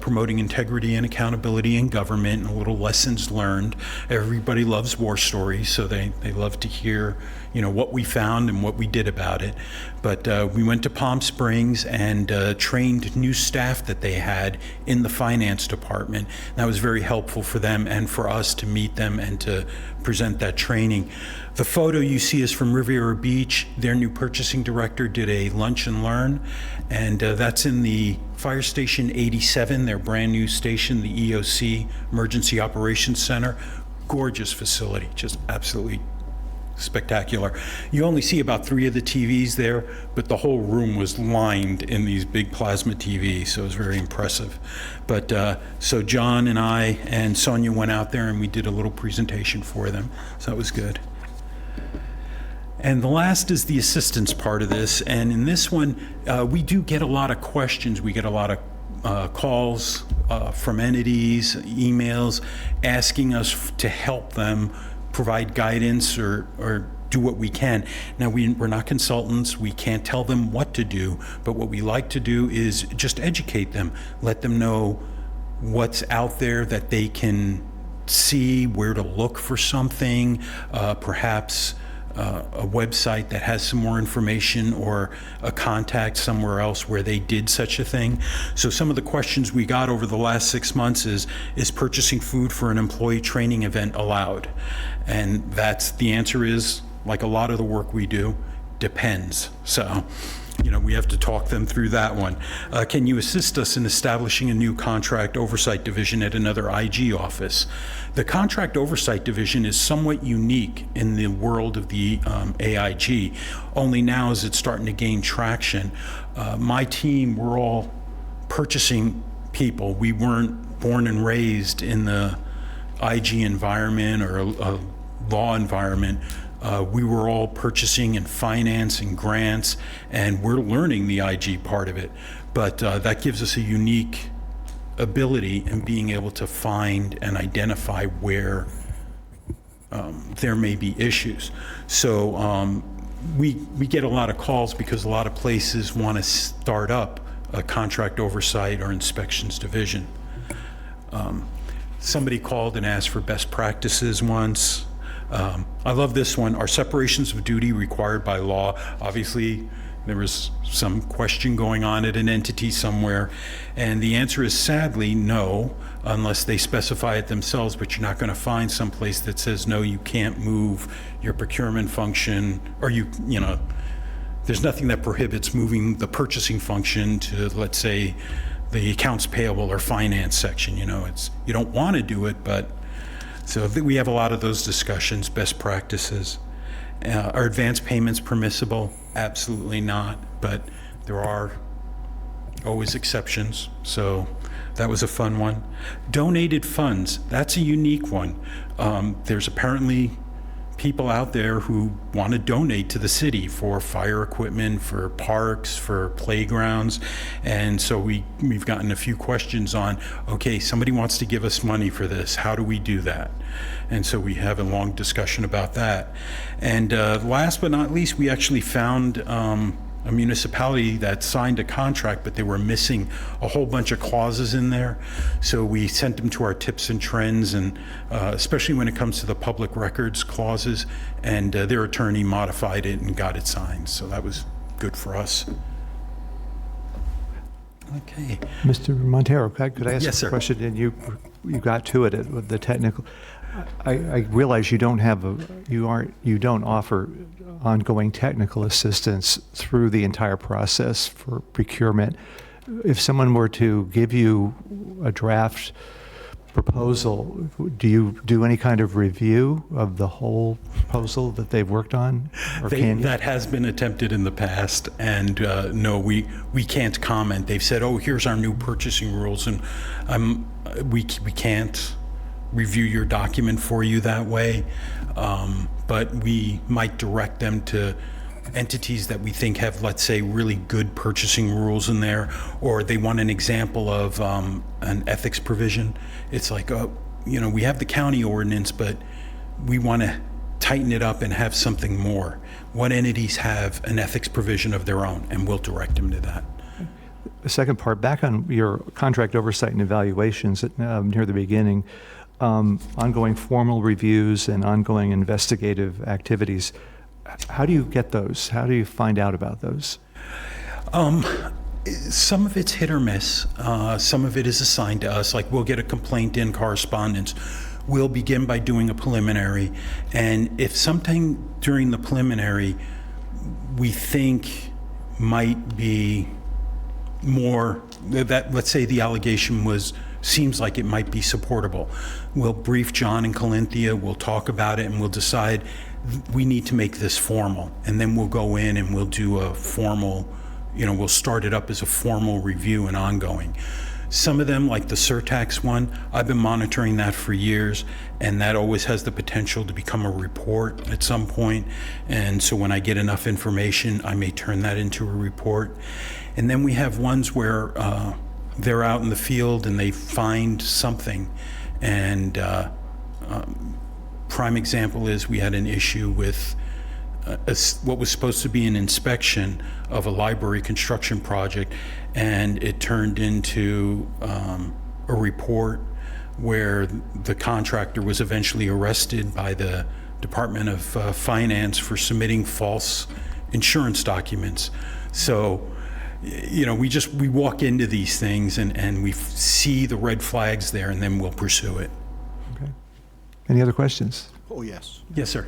promoting integrity and accountability in government and a little lessons learned. Everybody loves war stories, so they love to hear, what we found and what we did about it. But we went to Palm Springs and trained new staff that they had in the finance department. That was very helpful for them and for us to meet them and to present that training. The photo you see is from Riviera Beach. Their new purchasing director did a lunch and learn, and that's in the Fire Station 87, their brand new station, the EOC, Emergency Operations Center. Gorgeous facility, just absolutely spectacular. You only see about 3 of the TVs there, but the whole room was lined in these big plasma TVs, so it was very impressive. But so John and I and Sonia went out there and we did a little presentation for them, so that was good. And the last is the assistance part of this, and in this one, we do get a lot of questions. We get a lot of calls from entities, emails, asking us to help them provide guidance or do what we can. Now, we're not consultants. We can't tell them what to do, but what we like to do is just educate them, let them know what's out there that they can see, where to look for something, perhaps a website that has some more information or a contact somewhere else where they did such a thing. So some of the questions we got over the last 6 months is purchasing food for an employee training event allowed? And the answer is, like a lot of the work we do, depends. So, we have to talk them through that one. Can you assist us in establishing a new contract oversight division at another IG office? The contract oversight division is somewhat unique in the world of the AIG. Only now is it starting to gain traction. My team, we're all purchasing people. We weren't born and raised in the IG environment or a law environment. We were all purchasing and finance and grants, and we're learning the IG part of it. But that gives us a unique ability in being able to find and identify where there may be issues. So we get a lot of calls because a lot of places want to start up a contract oversight or inspections division. Somebody called and asked for best practices once. I love this one. Are separations of duty required by law? Obviously, there was some question going on at an entity somewhere, and the answer is sadly no, unless they specify it themselves, but you're not going to find someplace that says, no, you can't move your procurement function, or there's nothing that prohibits moving the purchasing function to, let's say, the accounts payable or finance section. You don't want to do it, but so we have a lot of those discussions, best practices. Are advance payments permissible? Absolutely not, but there are always exceptions, so that was a fun one. Donated funds, that's a unique one. There's apparently people out there who want to donate to the city for fire equipment, for parks, for playgrounds, and so we've gotten a few questions on, okay, somebody wants to give us money for this, how do we do that? And so we have a long discussion about that. And last but not least, we actually found a municipality that signed a contract, but they were missing a whole bunch of clauses in there. So we sent them to our tips and trends, and especially when it comes to the public records clauses, and their attorney modified it and got it signed. So that was good for us. Okay. Mr. Montero, could I ask Yes, a sir. question? And you got to it with the technical. I realize you don't offer ongoing technical assistance through the entire process for procurement. If someone were to give you a draft proposal, do you do any kind of review of the whole proposal that they've worked on? Or can you? That has been attempted in the past, and no, we can't comment. They've said, oh, here's our new purchasing rules, and we can't review your document for you that way, but we might direct them to entities that we think have, let's say, really good purchasing rules in there, or they want an example of an ethics provision. It's like, we have the county ordinance, but we want to tighten it up and have something more. What entities have an ethics provision of their own, and we'll direct them to that. The second part, back on your contract oversight and evaluations near the beginning, ongoing formal reviews and ongoing investigative activities. How do you get those? How do you find out about those? Some of it's hit or miss. Some of it is assigned to us. Like, we'll get a complaint in correspondence. We'll begin by doing a preliminary. And if something during the preliminary we think might be more, that, let's say the allegation seems like it might be supportable, we'll brief John and Calinthia, we'll talk about it, and we'll decide we need to make this formal. And then we'll go in and we'll do a formal, we'll start it up as a formal review and ongoing. Some of them, like the surtax one, I've been monitoring that for years, and that always has the potential to become a report at some point. And so when I get enough information, I may turn that into a report. And then we have ones where they're out in the field and they find something. And prime example is we had an issue with what was supposed to be an inspection of a library construction project, and it turned into a report where the contractor was eventually arrested by the Department of Finance for submitting false insurance documents. So, we walk into these things and we see the red flags there, and then we'll pursue it. Okay. Any other questions? Oh, yes. Yes, sir.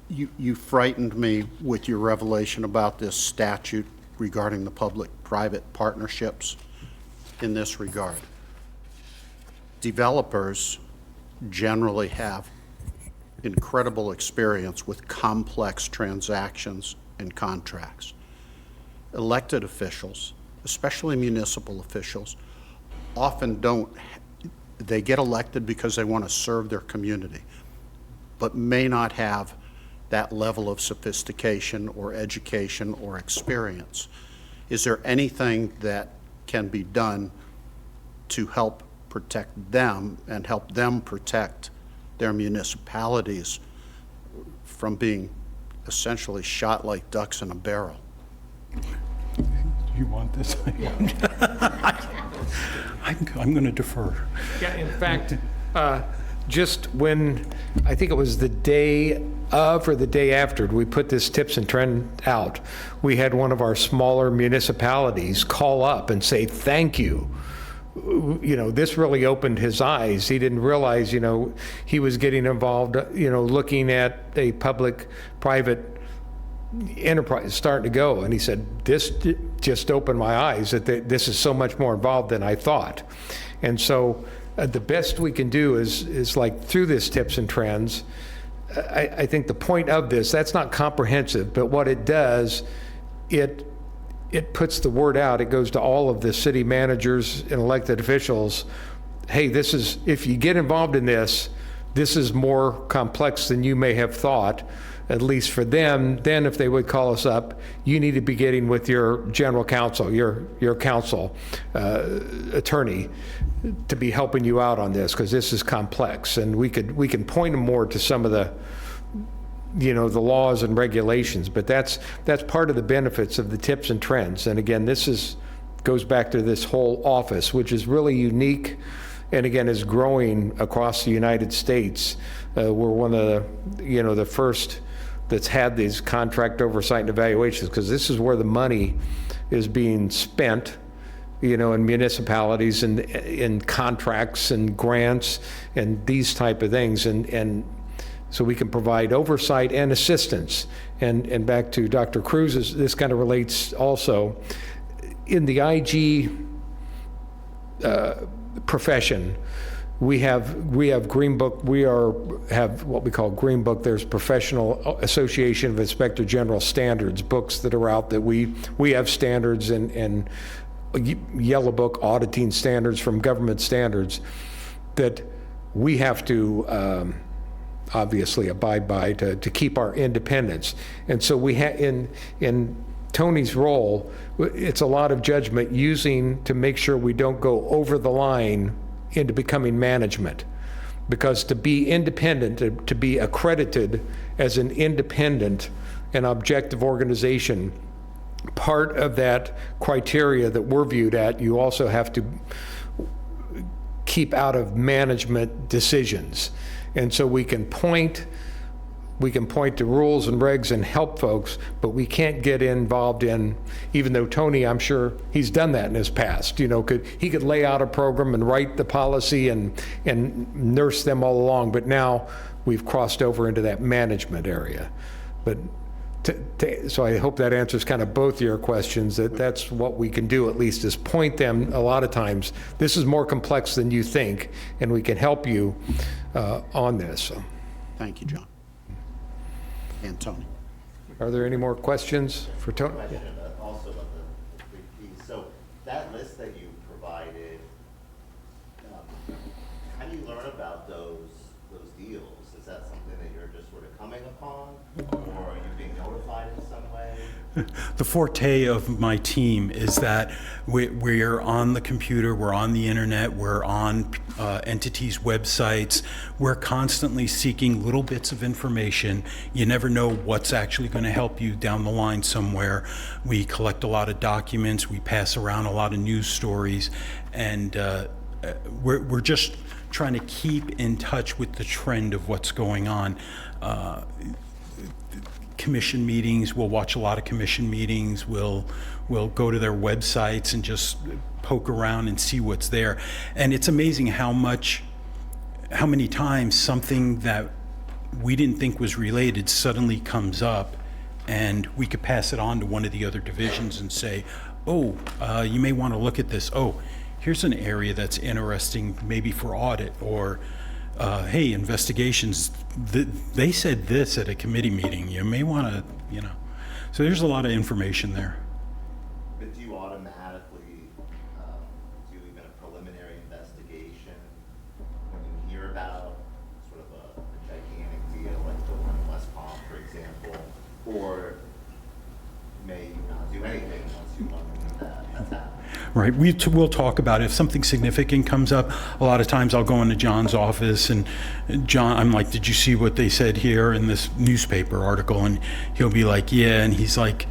You frightened me with your revelation about this statute regarding the public-private partnerships in this regard. Developers generally have incredible experience with complex transactions and contracts. Elected officials, especially municipal officials, often don't. They get elected because they want to serve their community, but may not have that level of sophistication or education or experience. Is there anything that can be done to help protect them and help them protect their municipalities from being essentially shot like ducks in a barrel? Do you want this? I'm going to defer. Yeah, in fact, just when, I think it was the day of or the day after we put this tips and trend out, we had one of our smaller municipalities call up and say, thank you. This really opened his eyes. He didn't realize, he was getting involved, looking at a public-private enterprise starting to go. And he said, this just opened my eyes that this is so much more involved than I thought. And so the best we can do is like through this tips and trends. I think the point of this, that's not comprehensive, but what it does, it puts the word out. It goes to all of the city managers and elected officials. Hey, if you get involved in this is more complex than you may have thought, at least for them. Then if they would call us up, you need to be getting with your general counsel, your counsel, attorney, to be helping you out on this, because this is complex. And we can point them more to some of the the laws and regulations, but that's part of the benefits of the tips and trends. And again, goes back to this whole office, which is really unique, and again is growing across the United States. We're one of the first that's had these contract oversight and evaluations, because this is where the money is being spent, in municipalities and in contracts and grants and these type of things. And so we can provide oversight and assistance. And back to Dr. Cruz, this kind of relates also. In the IG profession. We have Green Book. Have what we call Green Book. There's Professional Association of Inspector General standards books that are out that we have standards and Yellow Book auditing standards from government standards that we have to obviously abide by to keep our independence. And so we have in Tony's role, it's a lot of judgment using to make sure we don't go over the line into becoming management. Because to be independent, to be accredited as an independent and objective organization, part of that criteria that we're viewed at, you also have to keep out of management decisions. And so we can point to rules and regs and help folks, but we can't get involved in, even though Tony, I'm sure he's done that in his past, he could lay out a program and write the policy and nurse them all along, but now we've crossed over into that management area. But so I hope that answers kind of both your questions, that's what we can do, at least, is point them a lot of times. This is more complex than you think, and we can help you on this. So. Thank you, John. And Tony. Are there any more questions for Tony? Question also about the 3Ps. So that list that you provided, how do you learn about those deals? Is that something that you're just sort of coming upon, or are you being notified in some way? The forte of my team is that we're on the computer, we're on the internet, we're on entities' websites. We're constantly seeking little bits of information. You never know what's actually going to help you down the line somewhere. We collect a lot of documents, we pass around a lot of news stories, and we're just trying to keep in touch with the trend of what's going on. Commission meetings, we'll watch a lot of commission meetings, we'll go to their websites and just poke around and see what's there. And it's amazing how many times something that we didn't think was related suddenly comes up, and we could pass it on to one of the other divisions and say, oh, you may want to look at this. Oh, here's an area that's interesting maybe for audit, or hey, investigations, they said this at a committee meeting. You may want to, So there's a lot of information there. But do you automatically do even a preliminary investigation when you hear about sort of a gigantic deal like the one in West Palm, for example, or may you not do anything once you learn that that's happened? Right, we'll talk about it. If something significant comes up, a lot of times I'll go into John's office, and John, I'm like, did you see what they said here in this newspaper article? And he'll be like, yeah, and he's like,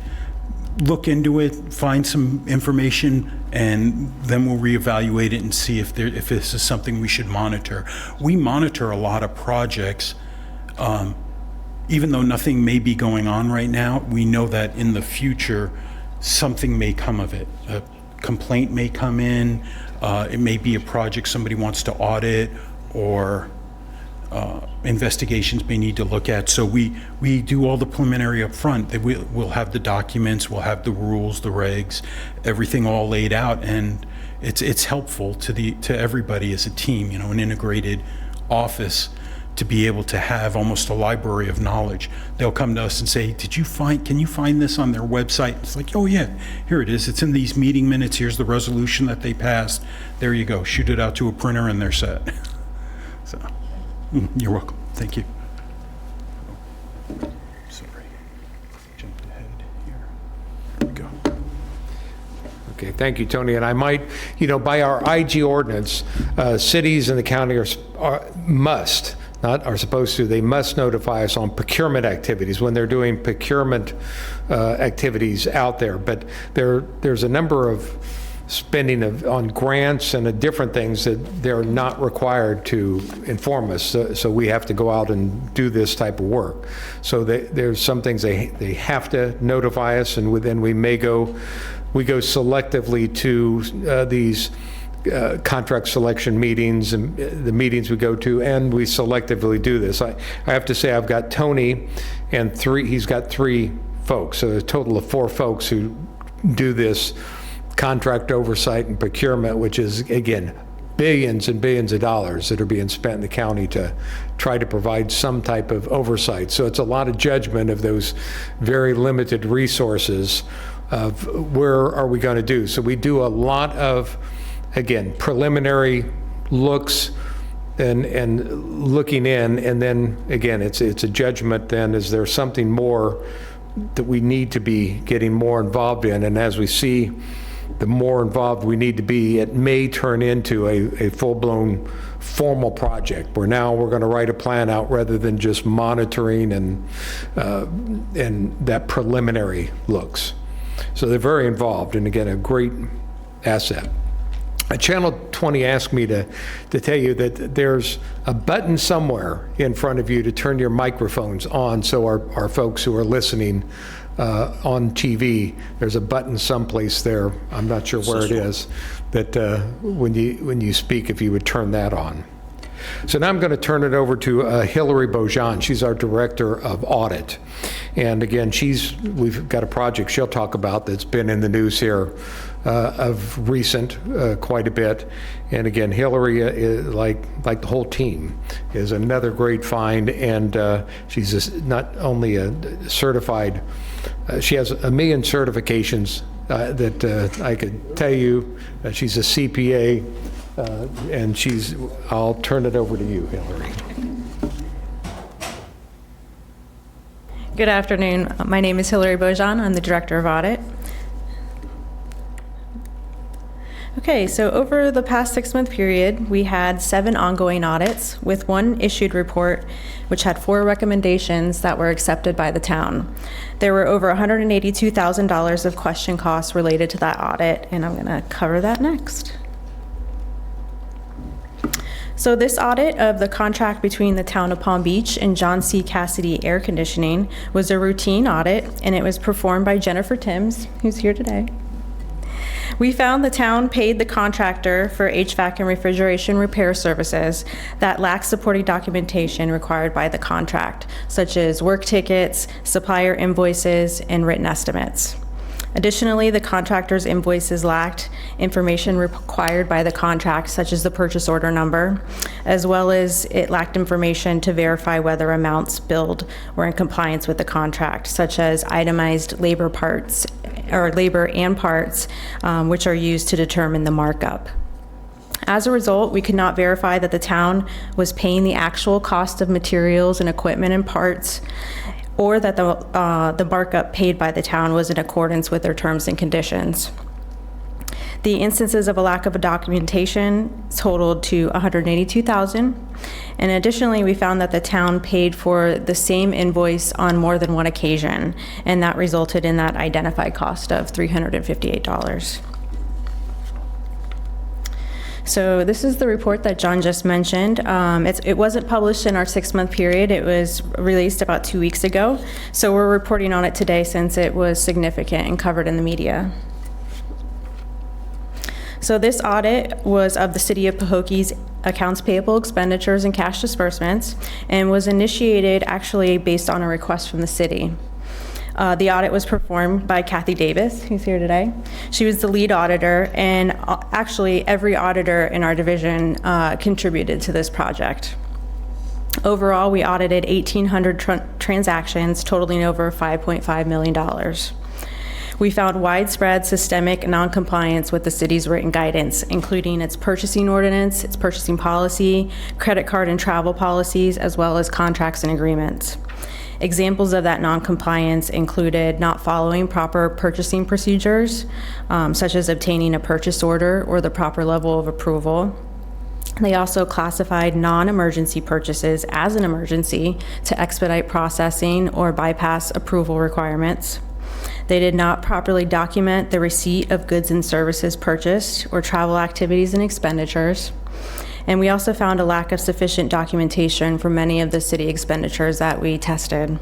look into it, find some information, and then we'll reevaluate it and see if this is something we should monitor. We monitor a lot of projects. Even though nothing may be going on right now, we know that in the future, something may come of it. A complaint may come in, it may be a project somebody wants to audit, or investigations may need to look at. So we do all the preliminary up front. We'll have the documents, we'll have the rules, the regs, everything all laid out, and it's helpful to everybody as a team, an integrated office, to be able to have almost a library of knowledge. They'll come to us and say, can you find this on their website? It's like, oh yeah, here it is. It's in these meeting minutes. Here's the resolution that they passed. There you go. Shoot it out to a printer and they're set. So, you're welcome. Thank you. Sorry. Jumped ahead here. There we go. Okay, thank you, Tony. And I might, by our IG ordinance, cities and the county are supposed to, they must notify us on procurement activities when they're doing procurement activities out there. But there's a number of spending on grants and different things that they're not required to inform us. So we have to go out and do this type of work. So there's some things they have to notify us, and then we go selectively to these contract selection meetings and the meetings we go to, and we selectively do this. I have to say, I've got Tony and he's got 3 folks, so a total of 4 folks who do this contract oversight and procurement, which is, again, billions and billions of dollars that are being spent in the county to try to provide some type of oversight. So it's a lot of judgment of those very limited resources of where are we going to do. So we do a lot of, again, preliminary looks and looking in, and then, again, it's a judgment then, is there something more that we need to be getting more involved in? And as we see, the more involved we need to be, it may turn into a full-blown formal project, where now we're going to write a plan out rather than just monitoring and that preliminary looks. So they're very involved, and again, a great asset. Channel 20 asked me to tell you that there's a button somewhere in front of you to turn your microphones on, so our folks who are listening on TV, there's a button someplace there, I'm not sure where it is, that when you speak, if you would turn that on. So now I'm going to turn it over to Hillary Beaujean. She's our Director of Audit. And again, we've got a project she'll talk about that's been in the news here of recent quite a bit. And again, Hillary, like the whole team, is another great find. And she's not only a certified, she has 1 million certifications that I could tell you. She's a CPA. And I'll turn it over to you, Hillary. Good afternoon. My name is Hillary Beaujean. I'm the Director of Audit. Okay, so over the past 6-month period, we had 7 ongoing audits with 1 issued report, which had 4 recommendations that were accepted by the town. There were over $182,000 of question costs related to that audit, and I'm going to cover that next. So this audit of the contract between the Town of Palm Beach and John C. Cassidy Air Conditioning was a routine audit, and it was performed by Jennifer Timms, who's here today. We found the town paid the contractor for HVAC and refrigeration repair services that lacked supporting documentation required by the contract, such as work tickets, supplier invoices, and written estimates. Additionally, the contractor's invoices lacked information required by the contract, such as the purchase order number, as well as it lacked information to verify whether amounts billed were in compliance with the contract, such as itemized labor parts, or labor and parts, which are used to determine the markup. As a result, we could not verify that the town was paying the actual cost of materials and equipment and parts, or that the markup paid by the town was in accordance with their terms and conditions. The instances of a lack of a documentation totaled to $182,000, and additionally, we found that the town paid for the same invoice on more than 1 occasion, and that resulted in that identified cost of $358. So this is the report that John just mentioned. It wasn't published in our 6-month period. It was released about 2 weeks ago. So we're reporting on it today since it was significant and covered in the media. So this audit was of the City of Pahokie's accounts payable, expenditures, and cash disbursements, and was initiated actually based on a request from the city. The audit was performed by Kathy Davis, who's here today. She was the lead auditor, and actually every auditor in our division contributed to this project. Overall, we audited 1,800 transactions totaling over $5.5 million. We found widespread systemic noncompliance with the city's written guidance, including its purchasing ordinance, its purchasing policy, credit card and travel policies, as well as contracts and agreements. Examples of that noncompliance included not following proper purchasing procedures, such as obtaining a purchase order or the proper level of approval. They also classified non-emergency purchases as an emergency to expedite processing or bypass approval requirements. They did not properly document the receipt of goods and services purchased or travel activities and expenditures. And we also found a lack of sufficient documentation for many of the city expenditures that we tested.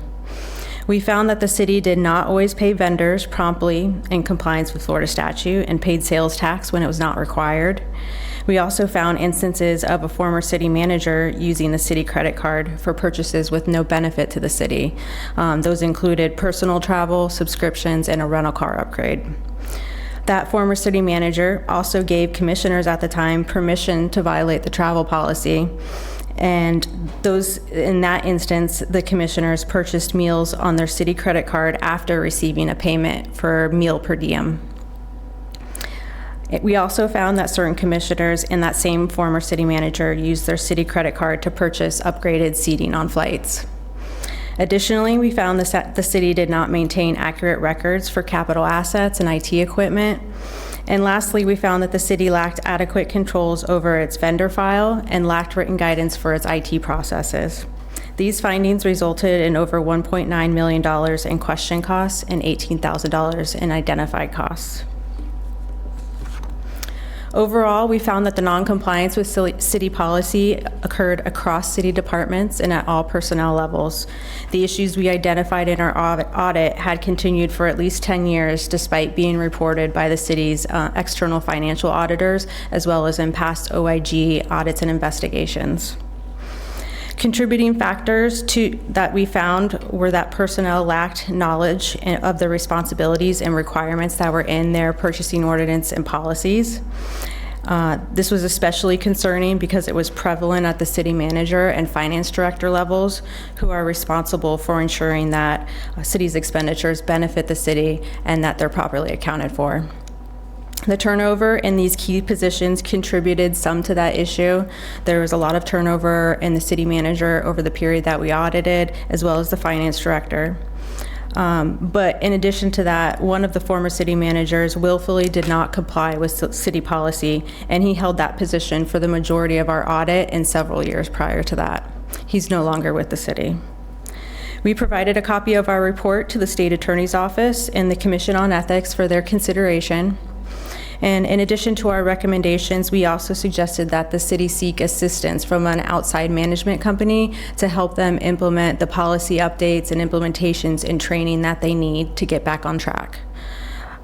We found that the city did not always pay vendors promptly in compliance with Florida statute and paid sales tax when it was not required. We also found instances of a former city manager using the city credit card for purchases with no benefit to the city. Those included personal travel, subscriptions, and a rental car upgrade. That former city manager also gave commissioners at the time permission to violate the travel policy. And in that instance, the commissioners purchased meals on their city credit card after receiving a payment for meal per diem. We also found that certain commissioners and that same former city manager used their city credit card to purchase upgraded seating on flights. Additionally, we found that the city did not maintain accurate records for capital assets and IT equipment. And lastly, we found that the city lacked adequate controls over its vendor file and lacked written guidance for its IT processes. These findings resulted in over $1.9 million in question costs and $18,000 in identified costs. Overall, we found that the non-compliance with city policy occurred across city departments and at all personnel levels. The issues we identified in our audit had continued for at least 10 years, despite being reported by the city's external financial auditors, as well as in past OIG audits and investigations. Contributing factors that we found were that personnel lacked knowledge of the responsibilities and requirements that were in their purchasing ordinance and policies. This was especially concerning because it was prevalent at the city manager and finance director levels, who are responsible for ensuring that city's expenditures benefit the city and that they're properly accounted for. The turnover in these key positions contributed some to that issue. There was a lot of turnover in the city manager over the period that we audited, as well as the finance director. But in addition to that, one of the former city managers willfully did not comply with city policy, and he held that position for the majority of our audit and several years prior to that. He's no longer with the city. We provided a copy of our report to the state attorney's office and the Commission on Ethics for their consideration. And in addition to our recommendations, we also suggested that the city seek assistance from an outside management company to help them implement the policy updates and implementations and training that they need to get back on track.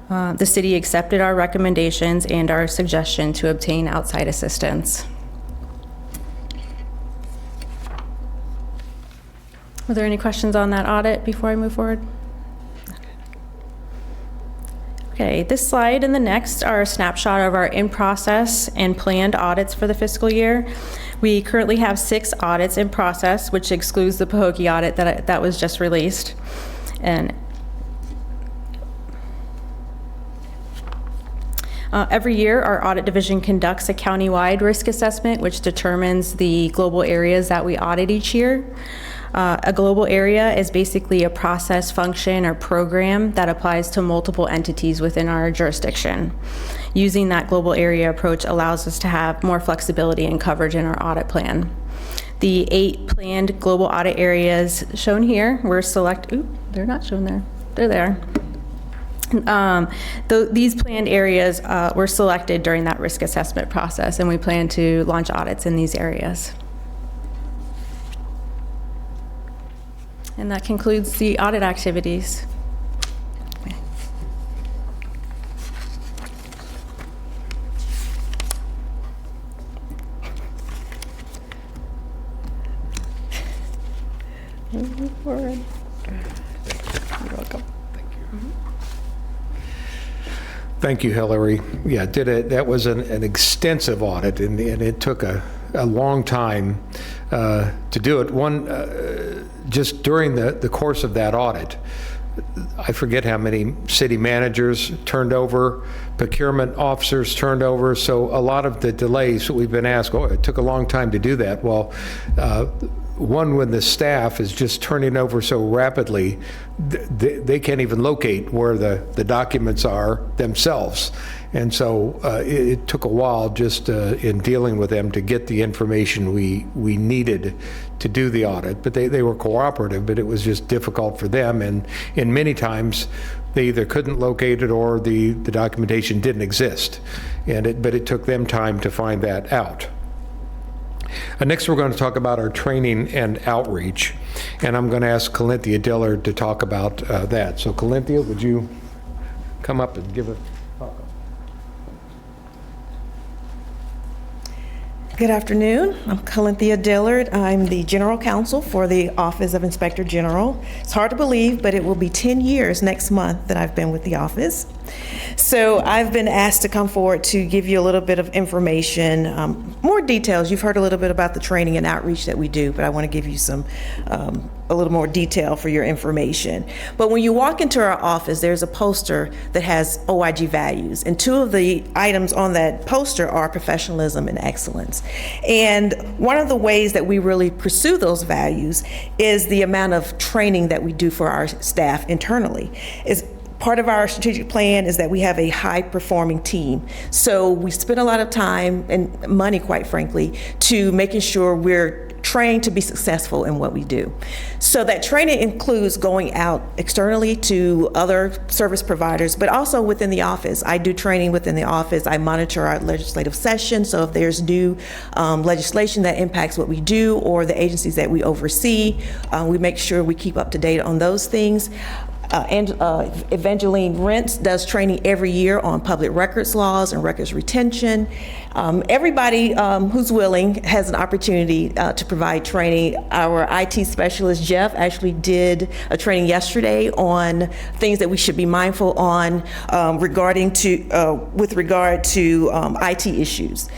The city accepted our recommendations and our suggestion to obtain outside assistance. Were there any questions on that audit before I move forward? Okay, this slide and the next are a snapshot of our in-process and planned audits for the fiscal year. We currently have 6 audits in process, which excludes the Pahokee audit that was just released. And every year, our audit division conducts a county-wide risk assessment, which determines the global areas that we audit each year. A global area is basically a process, function, or program that applies to multiple entities within our jurisdiction. Using that global area approach allows us to have more flexibility and coverage in our audit plan. The 8 planned global audit areas shown here were they're not shown there. They're there. These planned areas were selected during that risk assessment process, and we plan to launch audits in these areas. And that concludes the audit activities. Move forward. You're welcome. Thank you, Hillary. Yeah, that was an extensive audit, and it took a long time to do it. Just during the course of that audit, I forget how many city managers turned over, procurement officers turned over, so a lot of the delays we've been asked, it took a long time to do that. Well, when the staff is just turning over so rapidly, they can't even locate where the documents are themselves. And so it took a while just in dealing with them to get the information we needed to do the audit. But they were cooperative, but it was just difficult for them. And many times they either couldn't locate it or the documentation didn't exist. But it took them time to find that out. Next, we're going to talk about our training and outreach. And I'm going to ask Calinthia Dillard to talk about that. So Calinthia, would you come up and give a talk? Good afternoon. I'm Colinthia Dillard. I'm the General Counsel for the Office of Inspector General. It's hard to believe, but it will be 10 years next month that I've been with the office. So I've been asked to come forward to give you a little bit of information, more details. You've heard a little bit about the training and outreach that we do, but I want to give you some a little more detail for your information. But when you walk into our office, there's a poster that has OIG values, and two of the items on that poster are professionalism and excellence. And one of the ways that we really pursue those values is the amount of training that we do for our staff internally. Part of our strategic plan is that we have a high-performing team. So we spend a lot of time and money, quite frankly, to making sure we're trained to be successful in what we do. So that training includes going out externally to other service providers, but also within the office. I do training within the office. I monitor our legislative session, so if there's new legislation that impacts what we do or the agencies that we oversee, we make sure we keep up to date on those things. Evangeline Rentz does training every year on public records laws and records retention. Everybody who's willing has an opportunity to provide training. Our IT specialist, Jeff, actually did a training yesterday on things that we should be mindful on with regard to IT issues,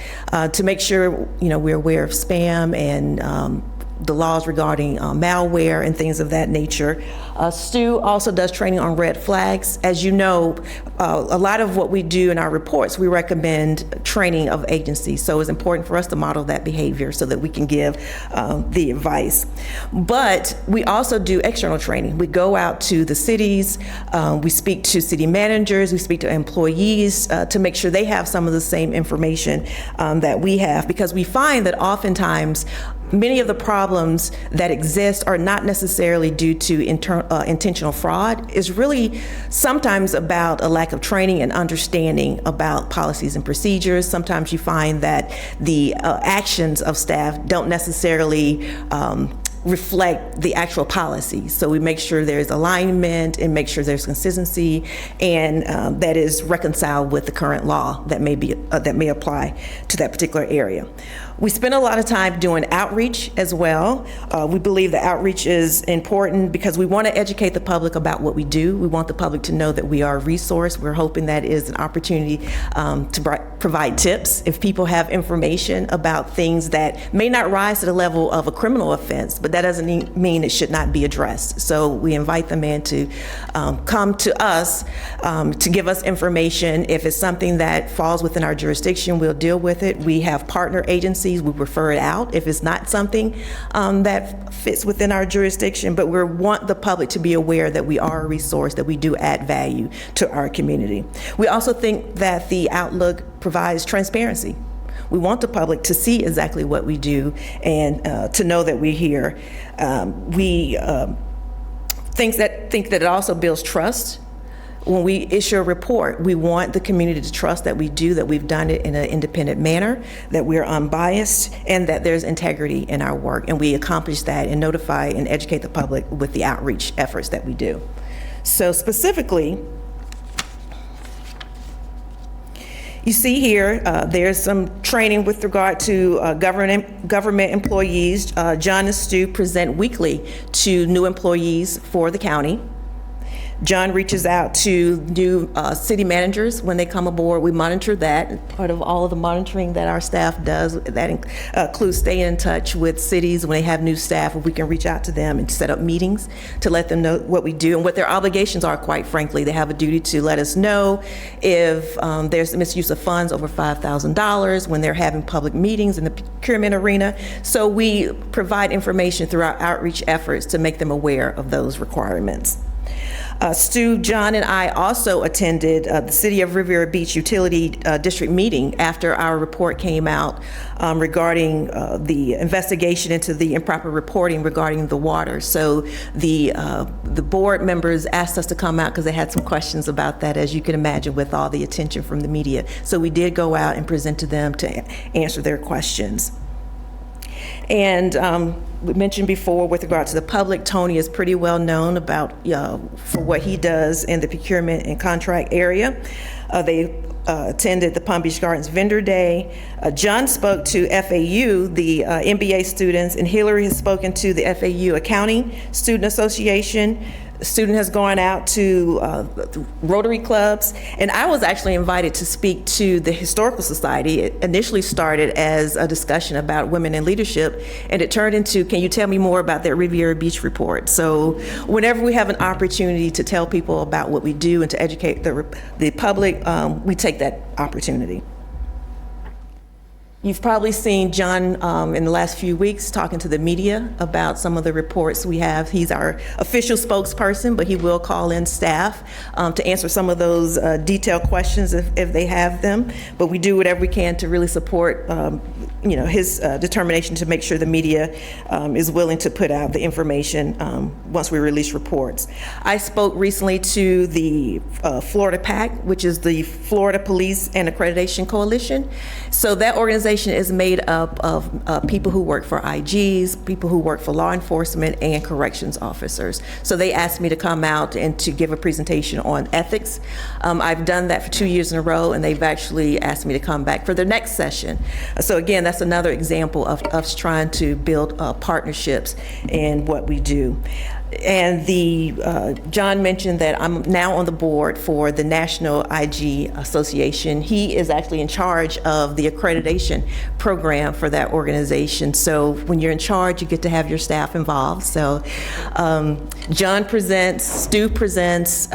to make sure we're aware of spam and the laws regarding malware and things of that nature. Stu also does training on red flags. As you know, a lot of what we do in our reports, we recommend training of agencies. So it's important for us to model that behavior so that we can give the advice. But we also do external training. We go out to the cities, we speak to city managers, we speak to employees to make sure they have some of the same information that we have, because we find that oftentimes many of the problems that exist are not necessarily due to intentional fraud. It's really sometimes about a lack of training and understanding about policies and procedures. Sometimes you find that the actions of staff don't necessarily reflect the actual policy. So we make sure there's alignment and make sure there's consistency, and that is reconciled with the current law that may apply to that particular area. We spend a lot of time doing outreach as well. We believe that outreach is important because we want to educate the public about what we do. We want the public to know that we are a resource. We're hoping that is an opportunity to provide tips. If people have information about things that may not rise to the level of a criminal offense, but that doesn't mean it should not be addressed. So we invite them in to come to us to give us information. If it's something that falls within our jurisdiction, we'll deal with it. We have partner agencies. We refer it out if it's not something that fits within our jurisdiction, but we want the public to be aware that we are a resource, that we do add value to our community. We also think that the Outlook provides transparency. We want the public to see exactly what we do and to know that we're here. We think that it also builds trust. When we issue a report, we want the community to trust that we do, that we've done it in an independent manner, that we're unbiased, and that there's integrity in our work. And we accomplish that and notify and educate the public with the outreach efforts that we do. So specifically, you see here, there's some training with regard to government employees. John and Stu present weekly to new employees for the county. John reaches out to new city managers when they come aboard. We monitor that. Part of all of the monitoring that our staff does, that includes staying in touch with cities when they have new staff, we can reach out to them and set up meetings to let them know what we do and what their obligations are, quite frankly. They have a duty to let us know if there's misuse of funds over $5,000 when they're having public meetings in the procurement arena. So we provide information through our outreach efforts to make them aware of those requirements. Stu, John, and I also attended the City of Riviera Beach Utility District meeting after our report came out regarding the investigation into the improper reporting regarding the water. So the board members asked us to come out because they had some questions about that, as you can imagine, with all the attention from the media. So we did go out and present to them to answer their questions. And we mentioned before, with regard to the public, Tony is pretty well known about for what he does in the procurement and contract area. They attended the Palm Beach Gardens Vendor Day. John spoke to FAU, the MBA students, and Hillary has spoken to the FAU Accounting Student Association. The student has gone out to Rotary clubs, and I was actually invited to speak to the Historical Society. It initially started as a discussion about women in leadership, and it turned into, can you tell me more about that Riviera Beach report? So whenever we have an opportunity to tell people about what we do and to educate the public, we take that opportunity. You've probably seen John in the last few weeks talking to the media about some of the reports we have. He's our official spokesperson, but he will call in staff to answer some of those detailed questions if they have them. But we do whatever we can to really support his determination to make sure the media is willing to put out the information once we release reports. I spoke recently to the Florida PAC, which is the Florida Police and Accreditation Coalition. So that organization is made up of people who work for IGs, people who work for law enforcement, and corrections officers. So they asked me to come out and to give a presentation on ethics. I've done that for 2 years in a row, and they've actually asked me to come back for their next session. So again, that's another example of us trying to build partnerships in what we do. And John mentioned that I'm now on the board for the National IG Association. He is actually in charge of the accreditation program for that organization. So when you're in charge, you get to have your staff involved. So John presents, Stu presents,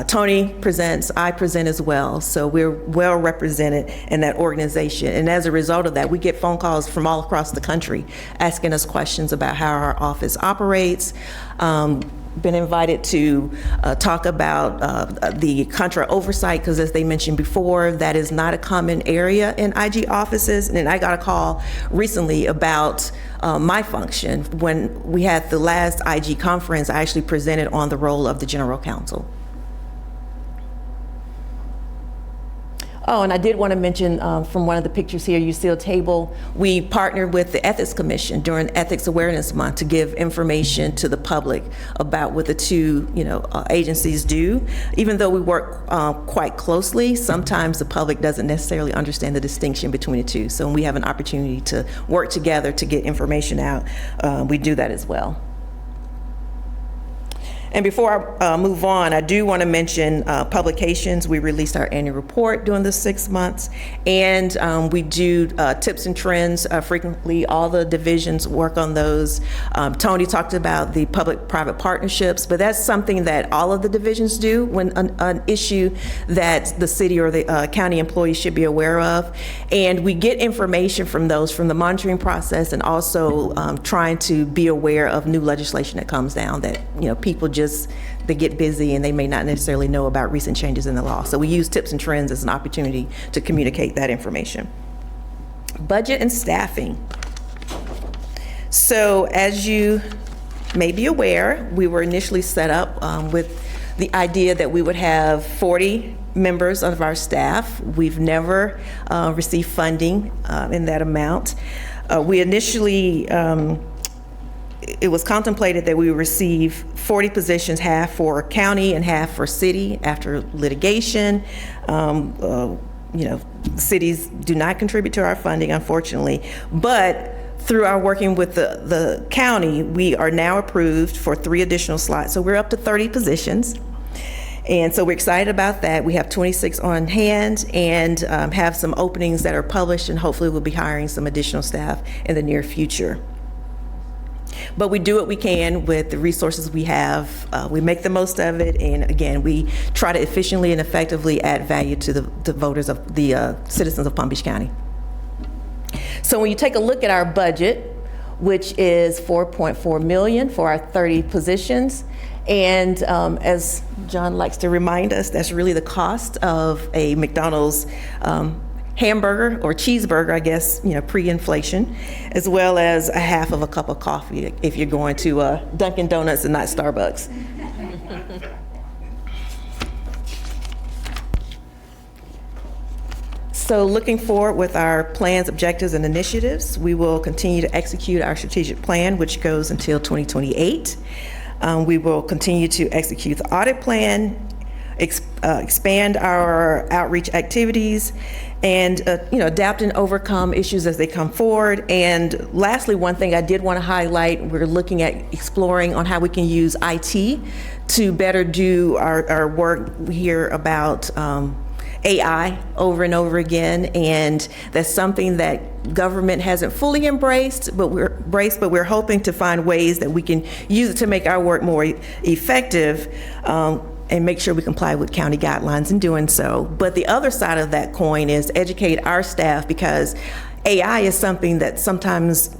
Tony presents, I present as well. So we're well represented in that organization. And as a result of that, we get phone calls from all across the country asking us questions about how our office operates. Been invited to talk about the contra oversight, because as they mentioned before, that is not a common area in IG offices. And I got a call recently about my function. When we had the last IG conference, I actually presented on the role of the general counsel. Oh, and I did want to mention from one of the pictures here, you see a table. We partnered with the Ethics Commission during Ethics Awareness Month to give information to the public about what the two agencies do. Even though we work quite closely, sometimes the public doesn't necessarily understand the distinction between the two. So when we have an opportunity to work together to get information out, we do that as well. And before I move on, I do want to mention publications. We released our annual report during the 6 months, and we do tips and trends frequently. All the divisions work on those. Tony talked about the public-private partnerships, but that's something that all of the divisions do when an issue that the city or the county employees should be aware of. And we get information from those from the monitoring process, and also trying to be aware of new legislation that comes down that people they get busy and they may not necessarily know about recent changes in the law. So we use tips and trends as an opportunity to communicate that information. Budget and staffing. So as you may be aware, we were initially set up with the idea that we would have 40 members of our staff. We've never received funding in that amount. We initially it was contemplated that we would receive 40 positions, half for county and half for city. After litigation, cities do not contribute to our funding, unfortunately. But through our working with the county, we are now approved for 3 additional slots. So we're up to 30 positions. And so we're excited about that. We have 26 on hand and have some openings that are published, and hopefully we'll be hiring some additional staff in the near future. But we do what we can with the resources we have. We make the most of it, and again, we try to efficiently and effectively add value to the voters of the citizens of Palm Beach County. So when you take a look at our budget, which is $4.4 million for our 30 positions, and as John likes to remind us, that's really the cost of a McDonald's hamburger or cheeseburger, I guess, pre-inflation, as well as a half of a cup of coffee if you're going to Dunkin' Donuts and not Starbucks. So looking forward with our plans, objectives, and initiatives, we will continue to execute our strategic plan, which goes until 2028. We will continue to execute the audit plan, expand our outreach activities, and adapt and overcome issues as they come forward. And lastly, one thing I did want to highlight, we're looking at exploring on how we can use IT to better do our work. We hear about AI over and over again, and that's something that government hasn't fully embraced, but we're hoping to find ways that we can use it to make our work more effective, and make sure we comply with county guidelines in doing so. But the other side of that coin is educate our staff, because AI is something that sometimes,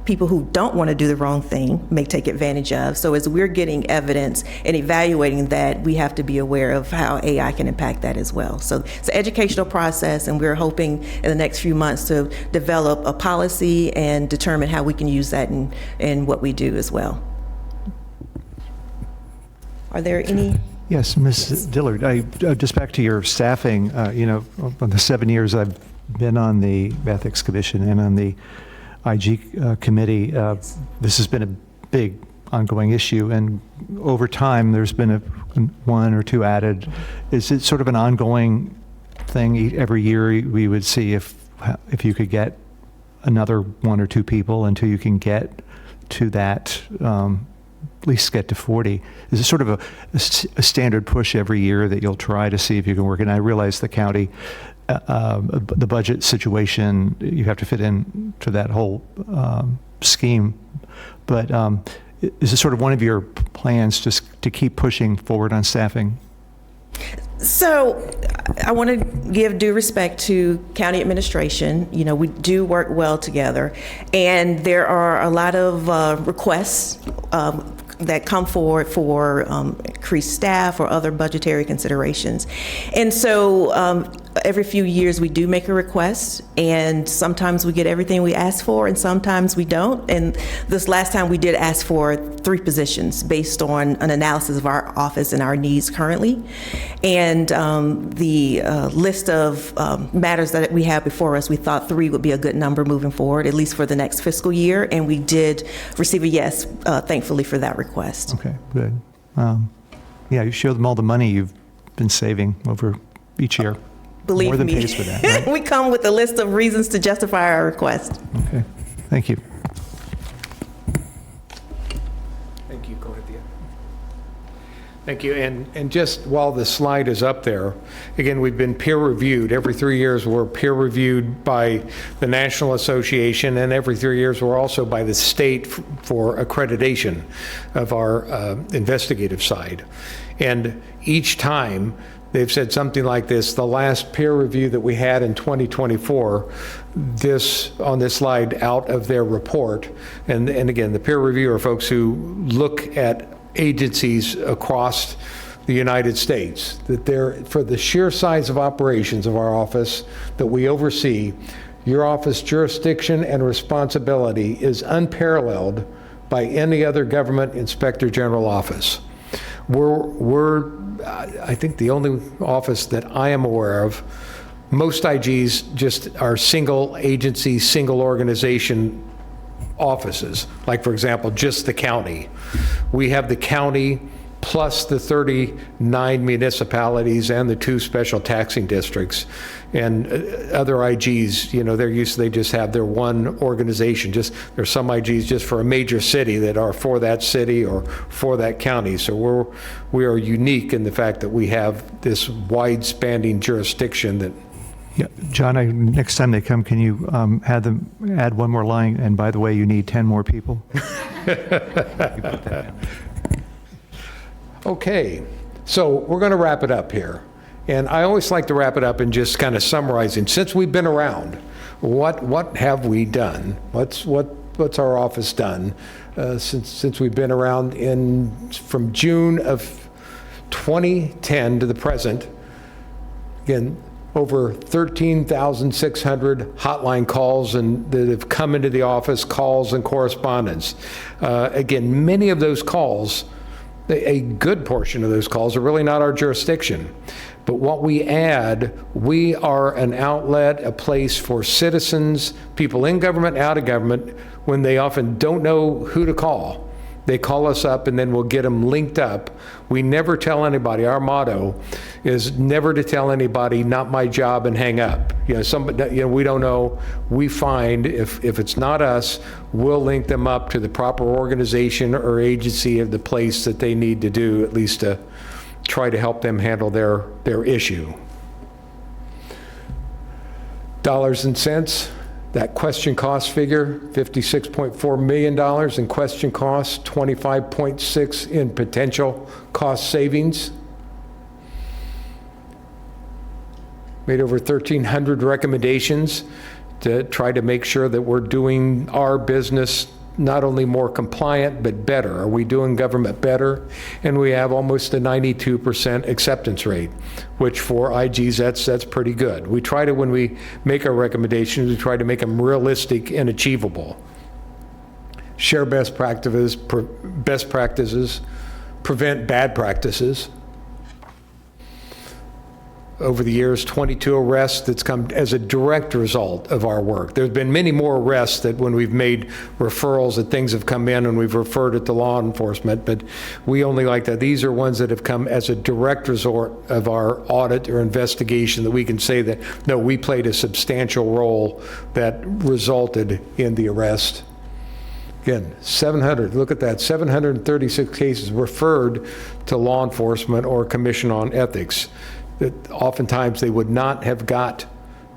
people who don't want to do the wrong thing may take advantage of. So as we're getting evidence and evaluating that, we have to be aware of how AI can impact that as well. So it's an educational process, and we're hoping in the next few months to develop a policy and determine how we can use that in what we do as well. Are there any? Yes, Ms. Dillard, just back to your staffing, on the 7 years I've been on the Ethics Commission and on the IG committee, this has been a big ongoing issue, and over time there's been one or two added. Is it sort of an ongoing thing? Every year we would see if you could get another one or two people until you can get to that, at least get to 40. Is it sort of a standard push every year that you'll try to see if you can work? And I realize the county, the budget situation, you have to fit in to that whole scheme. But is it sort of one of your plans just to keep pushing forward on staffing? So I want to give due respect to county administration. We do work well together, and there are a lot of requests that come forward for increased staff or other budgetary considerations. And so every few years we do make a request, and sometimes we get everything we ask for and sometimes we don't. And this last time we did ask for 3 positions based on an analysis of our office and our needs currently. And the list of matters that we have before us, we thought 3 would be a good number moving forward, at least for the next fiscal year. And we did receive a yes, thankfully, for that request. Okay, good. You show them all the money you've been saving over each year. Believe More than me, pays for that, right? We come with a list of reasons to justify our request. Okay, thank you. Thank you, Corinthia. Thank you. And just while the slide is up there, again, we've been peer reviewed. Every 3 years, we're peer reviewed by the National Association, and every 3 years, we're also by the state for accreditation of our investigative side. And each time, they've said something like this: the last peer review that we had in 2024, on this slide out of their report, and again, the peer review are folks who look at agencies across the United States, that for the sheer size of operations of our office that we oversee, your office jurisdiction and responsibility is unparalleled by any other government inspector general office. We're I think the only office that I am aware of. Most IGs just are single agency, single organization offices. Like, for example, just the county. We have the county plus the 39 municipalities and the 2 special taxing districts. And other IGs, they just have their one organization. There's some IGs just for a major city that are for that city or for that county. So we are unique in the fact that we have this wide-spanning jurisdiction that. Yeah, John, next time they come, can you have them add one more line? And by the way, you need 10 more people. Okay, so we're going to wrap it up here. And I always like to wrap it up in just kind of summarizing, since we've been around, what have we done? What's our office done since we've been around from June of 2010 to the present? Again, over 13,600 hotline calls that have come into the office, calls and correspondence. Again, many of those calls, a good portion of those calls are really not our jurisdiction. But what we add, we are an outlet, a place for citizens, people in government, out of government, when they often don't know who to call. They call us up, and then we'll get them linked up. We never tell anybody. Our motto is never to tell anybody, not my job, and hang up. We don't know. We find if it's not us, we'll link them up to the proper organization or agency of the place that they need to do, at least to try to help them handle their issue. Dollars and cents. That question cost figure, $56.4 million in question costs, 25.6 in potential cost savings. Made over 1,300 recommendations to try to make sure that we're doing our business not only more compliant, but better. Are we doing government better? And we have almost a 92% acceptance rate, which for IGs, that's pretty good. We try to, when we make our recommendations, we try to make them realistic and achievable. Share best practices, prevent bad practices. Over the years, 22 arrests that's come as a direct result of our work. There's been many more arrests that when we've made referrals that things have come in and we've referred it to law enforcement, but we only like that. These are ones that have come as a direct result of our audit or investigation that we can say that, no, we played a substantial role that resulted in the arrest. Again, 700, look at that, 736 cases referred to law enforcement or Commission on Ethics. That oftentimes they would not have got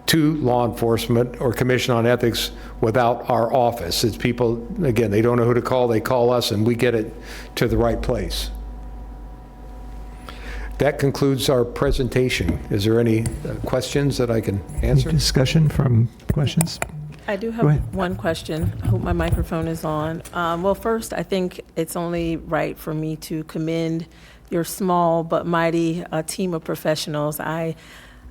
to law enforcement or Commission on Ethics without our office. It's people, again, they don't know who to call, they call us and we get it to the right place. That concludes our presentation. Is there any questions that I can Any answer? discussion from questions? I do Go have ahead. one question. I hope my microphone is on. Well, first, I think it's only right for me to commend your small but mighty team of professionals. I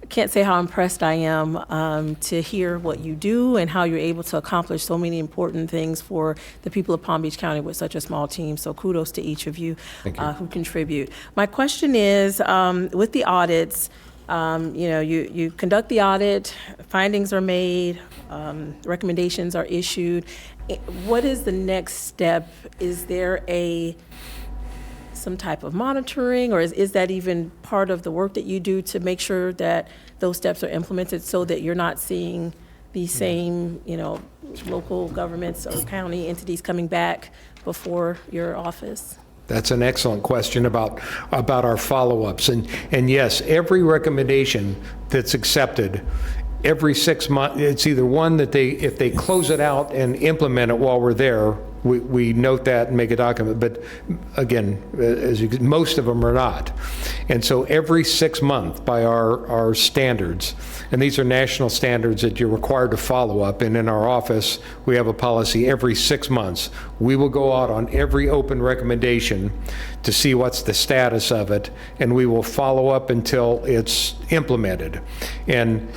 can't say how impressed I am to hear what you do and how you're able to accomplish so many important things for the people of Palm Beach County with such a small team. So kudos to each of you, who contribute. My question is, with the audits, you conduct the audit, findings are made, recommendations are issued. What is the next step? Is there some type of monitoring, or is that even part of the work that you do to make sure that those steps are implemented so that you're not seeing these same, local governments or county entities coming back before your office? That's an excellent question about our follow-ups. And yes, every recommendation that's accepted, every 6 months, it's either one that if they close it out and implement it while we're there, we note that and make a document. But again, most of them are not. And so every 6 months by our standards, and these are national standards that you're required to follow up, and in our office, we have a policy every 6 months. We will go out on every open recommendation to see what's the status of it, and we will follow up until it's implemented. And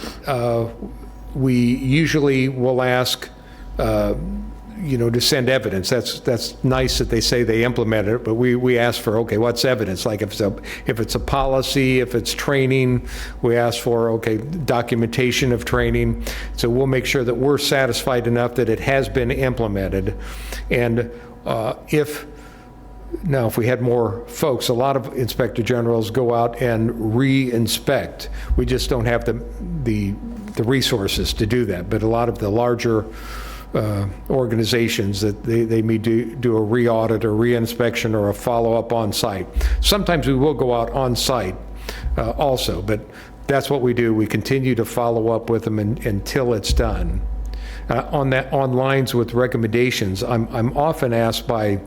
we usually will ask to send evidence. That's nice that they say they implemented it, but we ask for, okay, what's evidence? Like if it's a policy, if it's training, we ask for, okay, documentation of training. So we'll make sure that we're satisfied enough that it has been implemented. And if we had more folks, a lot of inspector generals go out and re-inspect. We just don't have the resources to do that. But a lot of the larger organizations that they may do a re-audit or re-inspection or a follow-up on site. Sometimes we will go out on site also, but that's what we do. We continue to follow up with them until it's done. On lines with recommendations, I'm often asked by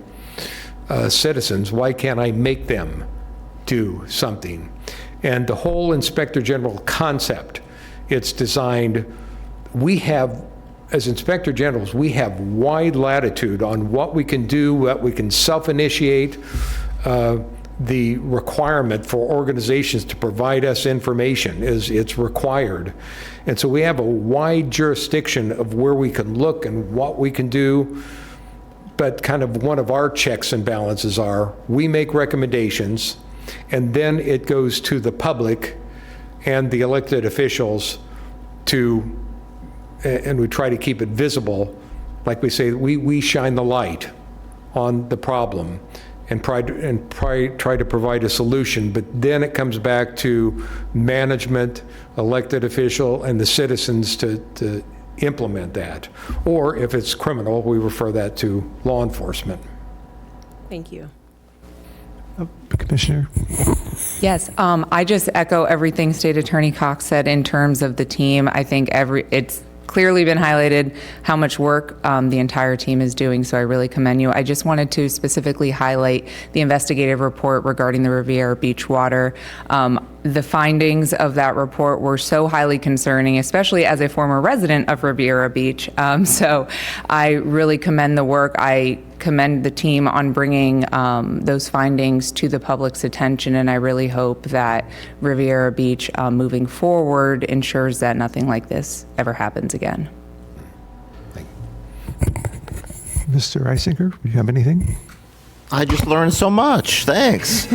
citizens, why can't I make them do something? And the whole Inspector General concept, it's designed, as Inspector Generals, we have wide latitude on what we can do, what we can self-initiate. The requirement for organizations to provide us information it's required. And so we have a wide jurisdiction of where we can look and what we can do. But kind of one of our checks and balances are, we make recommendations, and then it goes to the public and the elected officials and we try to keep it visible. Like we say, we shine the light on the problem and try to provide a solution, but then it comes back to management, elected official, and the citizens to implement that. Or if it's criminal, we refer that to law enforcement. Thank you. Commissioner? Yes, I just echo everything State Attorney Cox said in terms of the team. I think it's clearly been highlighted how much work the entire team is doing, so I really commend you. I just wanted to specifically highlight the investigative report regarding the Riviera Beach water. The findings of that report were so highly concerning, especially as a former resident of Riviera Beach. So I really commend the work. I commend the team on bringing those findings to the public's attention, and I really hope that Riviera Beach, moving forward, ensures that nothing like this ever happens again. Mr. Eisinger, do you have anything? I just learned so much. Thanks.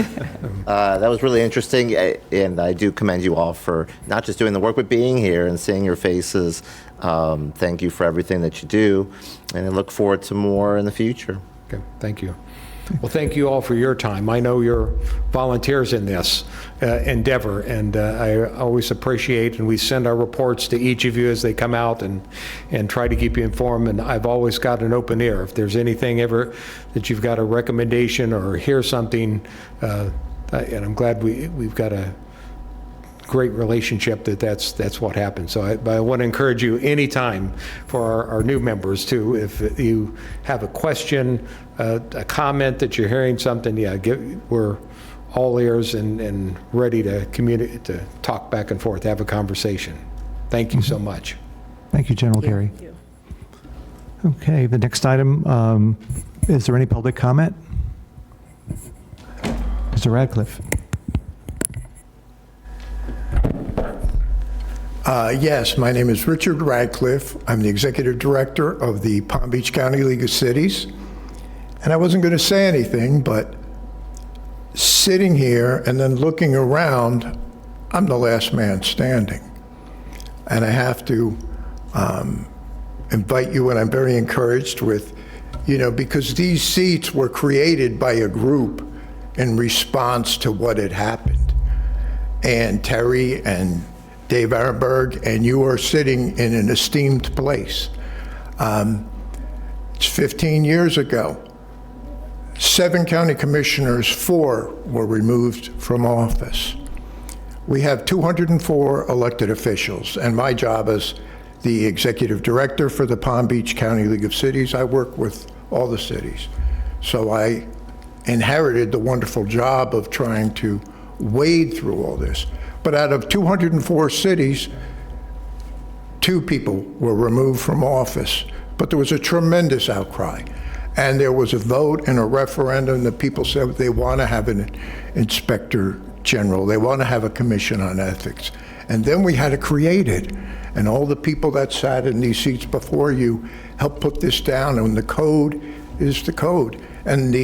That was really interesting, and I do commend you all for not just doing the work, but being here and seeing your faces. Thank you for everything that you do, and I look forward to more in the future. Okay, thank you. Well, thank you all for your time. I know you're volunteers in this endeavor, and I always appreciate, and we send our reports to each of you as they come out and try to keep you informed, and I've always got an open ear. If there's anything ever that you've got a recommendation or hear something, and I'm glad we've got a great relationship that's what happens. So I want to encourage you anytime for our new members too, if you have a question, a comment that you're hearing something, we're all ears and ready to communicate, to talk back and forth, have a conversation. Thank you so much. Thank you, General Gary. Thank you. Okay, the next item, is there any public comment? Mr. Radcliffe? Yes, my name is Richard Radcliffe. I'm the Executive Director of the Palm Beach County League of Cities. And I wasn't going to say anything, but sitting here and then looking around, I'm the last man standing. And I have to invite you, and I'm very encouraged with, because these seats were created by a group in response to what had happened. And Terry and Dave Arenberg, and you are sitting in an esteemed place. It's 15 years ago. 7 county commissioners, 4 were removed from office. We have 204 elected officials, and my job as the executive director for the Palm Beach County League of Cities, I work with all the cities. So I inherited the wonderful job of trying to wade through all this. But out of 204 cities, 2 people were removed from office. But there was a tremendous outcry. And there was a vote and a referendum that people said they want to have an inspector general. They want to have a commission on ethics. And then we had to create it. And all the people that sat in these seats before you helped put this down. And the code is the code. And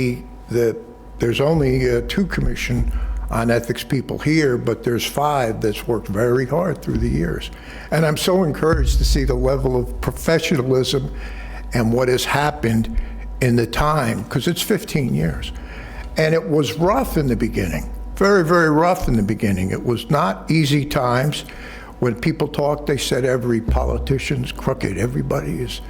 there's only 2 commission on ethics people here, but there's 5 that's worked very hard through the years. And I'm so encouraged to see the level of professionalism and what has happened in the time, because it's 15 years. And it was rough in the beginning, very, very rough in the beginning. It was not easy times. When people talk, they said every politician's crooked, everybody is.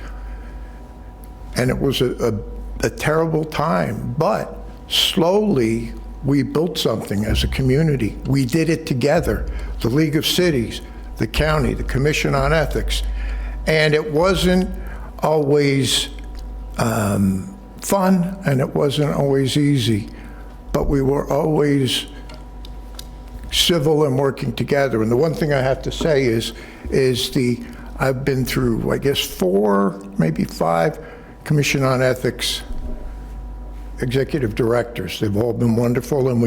And it was a terrible time, but slowly, we built something as a community. We did it together. The League of Cities, the county, the Commission on Ethics. And it wasn't always fun, and it wasn't always easy, but we were always civil and working together. And the one thing I have to say is I've been through, I guess, 4, maybe 5 Commission on Ethics executive directors. They've all been wonderful, and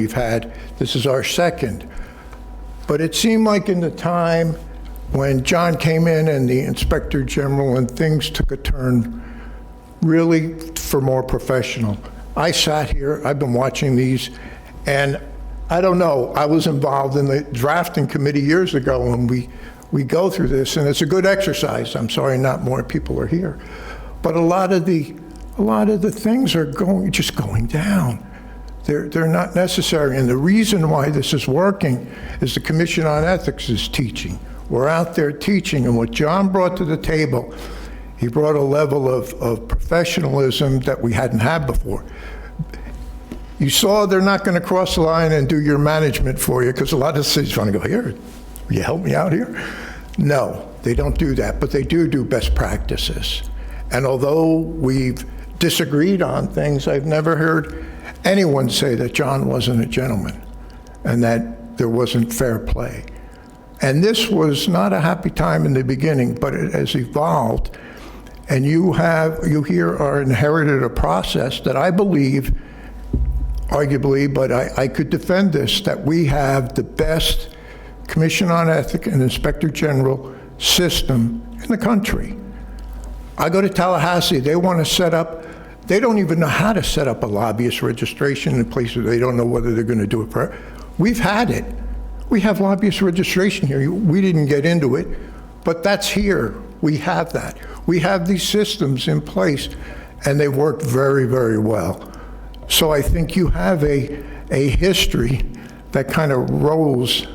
this is our 2nd. But it seemed like in the time when John came in and the Inspector General and things took a turn really for more professional. I sat here, I've been watching these, and I don't know, I was involved in the drafting committee years ago, and we go through this, and it's a good exercise. I'm sorry not more people are here. But a lot of the a lot of the things are just going down. They're not necessary. And the reason why this is working is the Commission on Ethics is teaching. We're out there teaching, and what John brought to the table, he brought a level of professionalism that we hadn't had before. You saw they're not going to cross the line and do your management for you, because a lot of cities want to go, here, will you help me out here? No, they don't do that, but they do best practices. And although we've disagreed on things, I've never heard anyone say that John wasn't a gentleman and that there wasn't fair play. And this was not a happy time in the beginning, but it has evolved. And you here are inherited a process that I believe, arguably, but I could defend this, that we have the best Commission on Ethics and Inspector General system in the country. I go to Tallahassee, they want to set up, they don't even know how to set up a lobbyist registration in places they don't know whether they're going to do it for. We've had it. We have lobbyist registration here. We didn't get into it, but that's here. We have that. We have these systems in place, and they work very, very well. So I think you have a history that kind of rolls,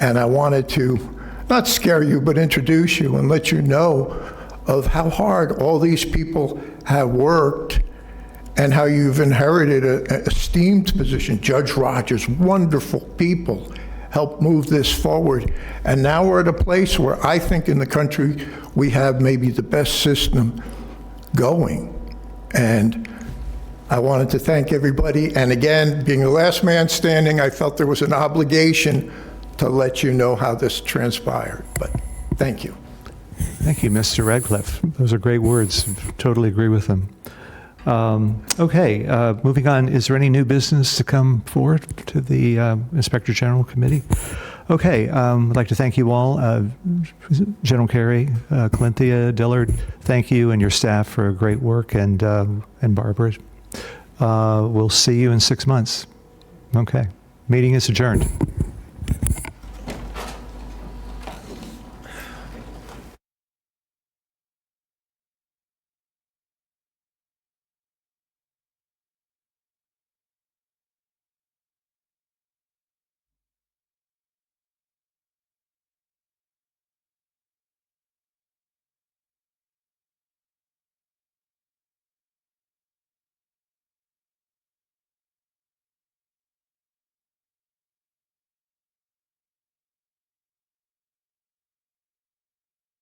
and I wanted to not scare you, but introduce you and let you know of how hard all these people have worked and how you've inherited an esteemed position. Judge Rogers, wonderful people, helped move this forward. And now we're at a place where I think in the country we have maybe the best system going. And I wanted to thank everybody. And again, being the last man standing, I felt there was an obligation to let you know how this transpired. But thank you. Thank you, Mr. Radcliffe. Those are great words. Totally agree with them. Okay, moving on. Is there any new business to come forward to the Inspector General Committee? Okay, I'd like to thank you all. General Carey, Calinthia, Dillard, thank you and your staff for great work, and Barbara. We'll see you in 6 months. Okay, meeting is adjourned.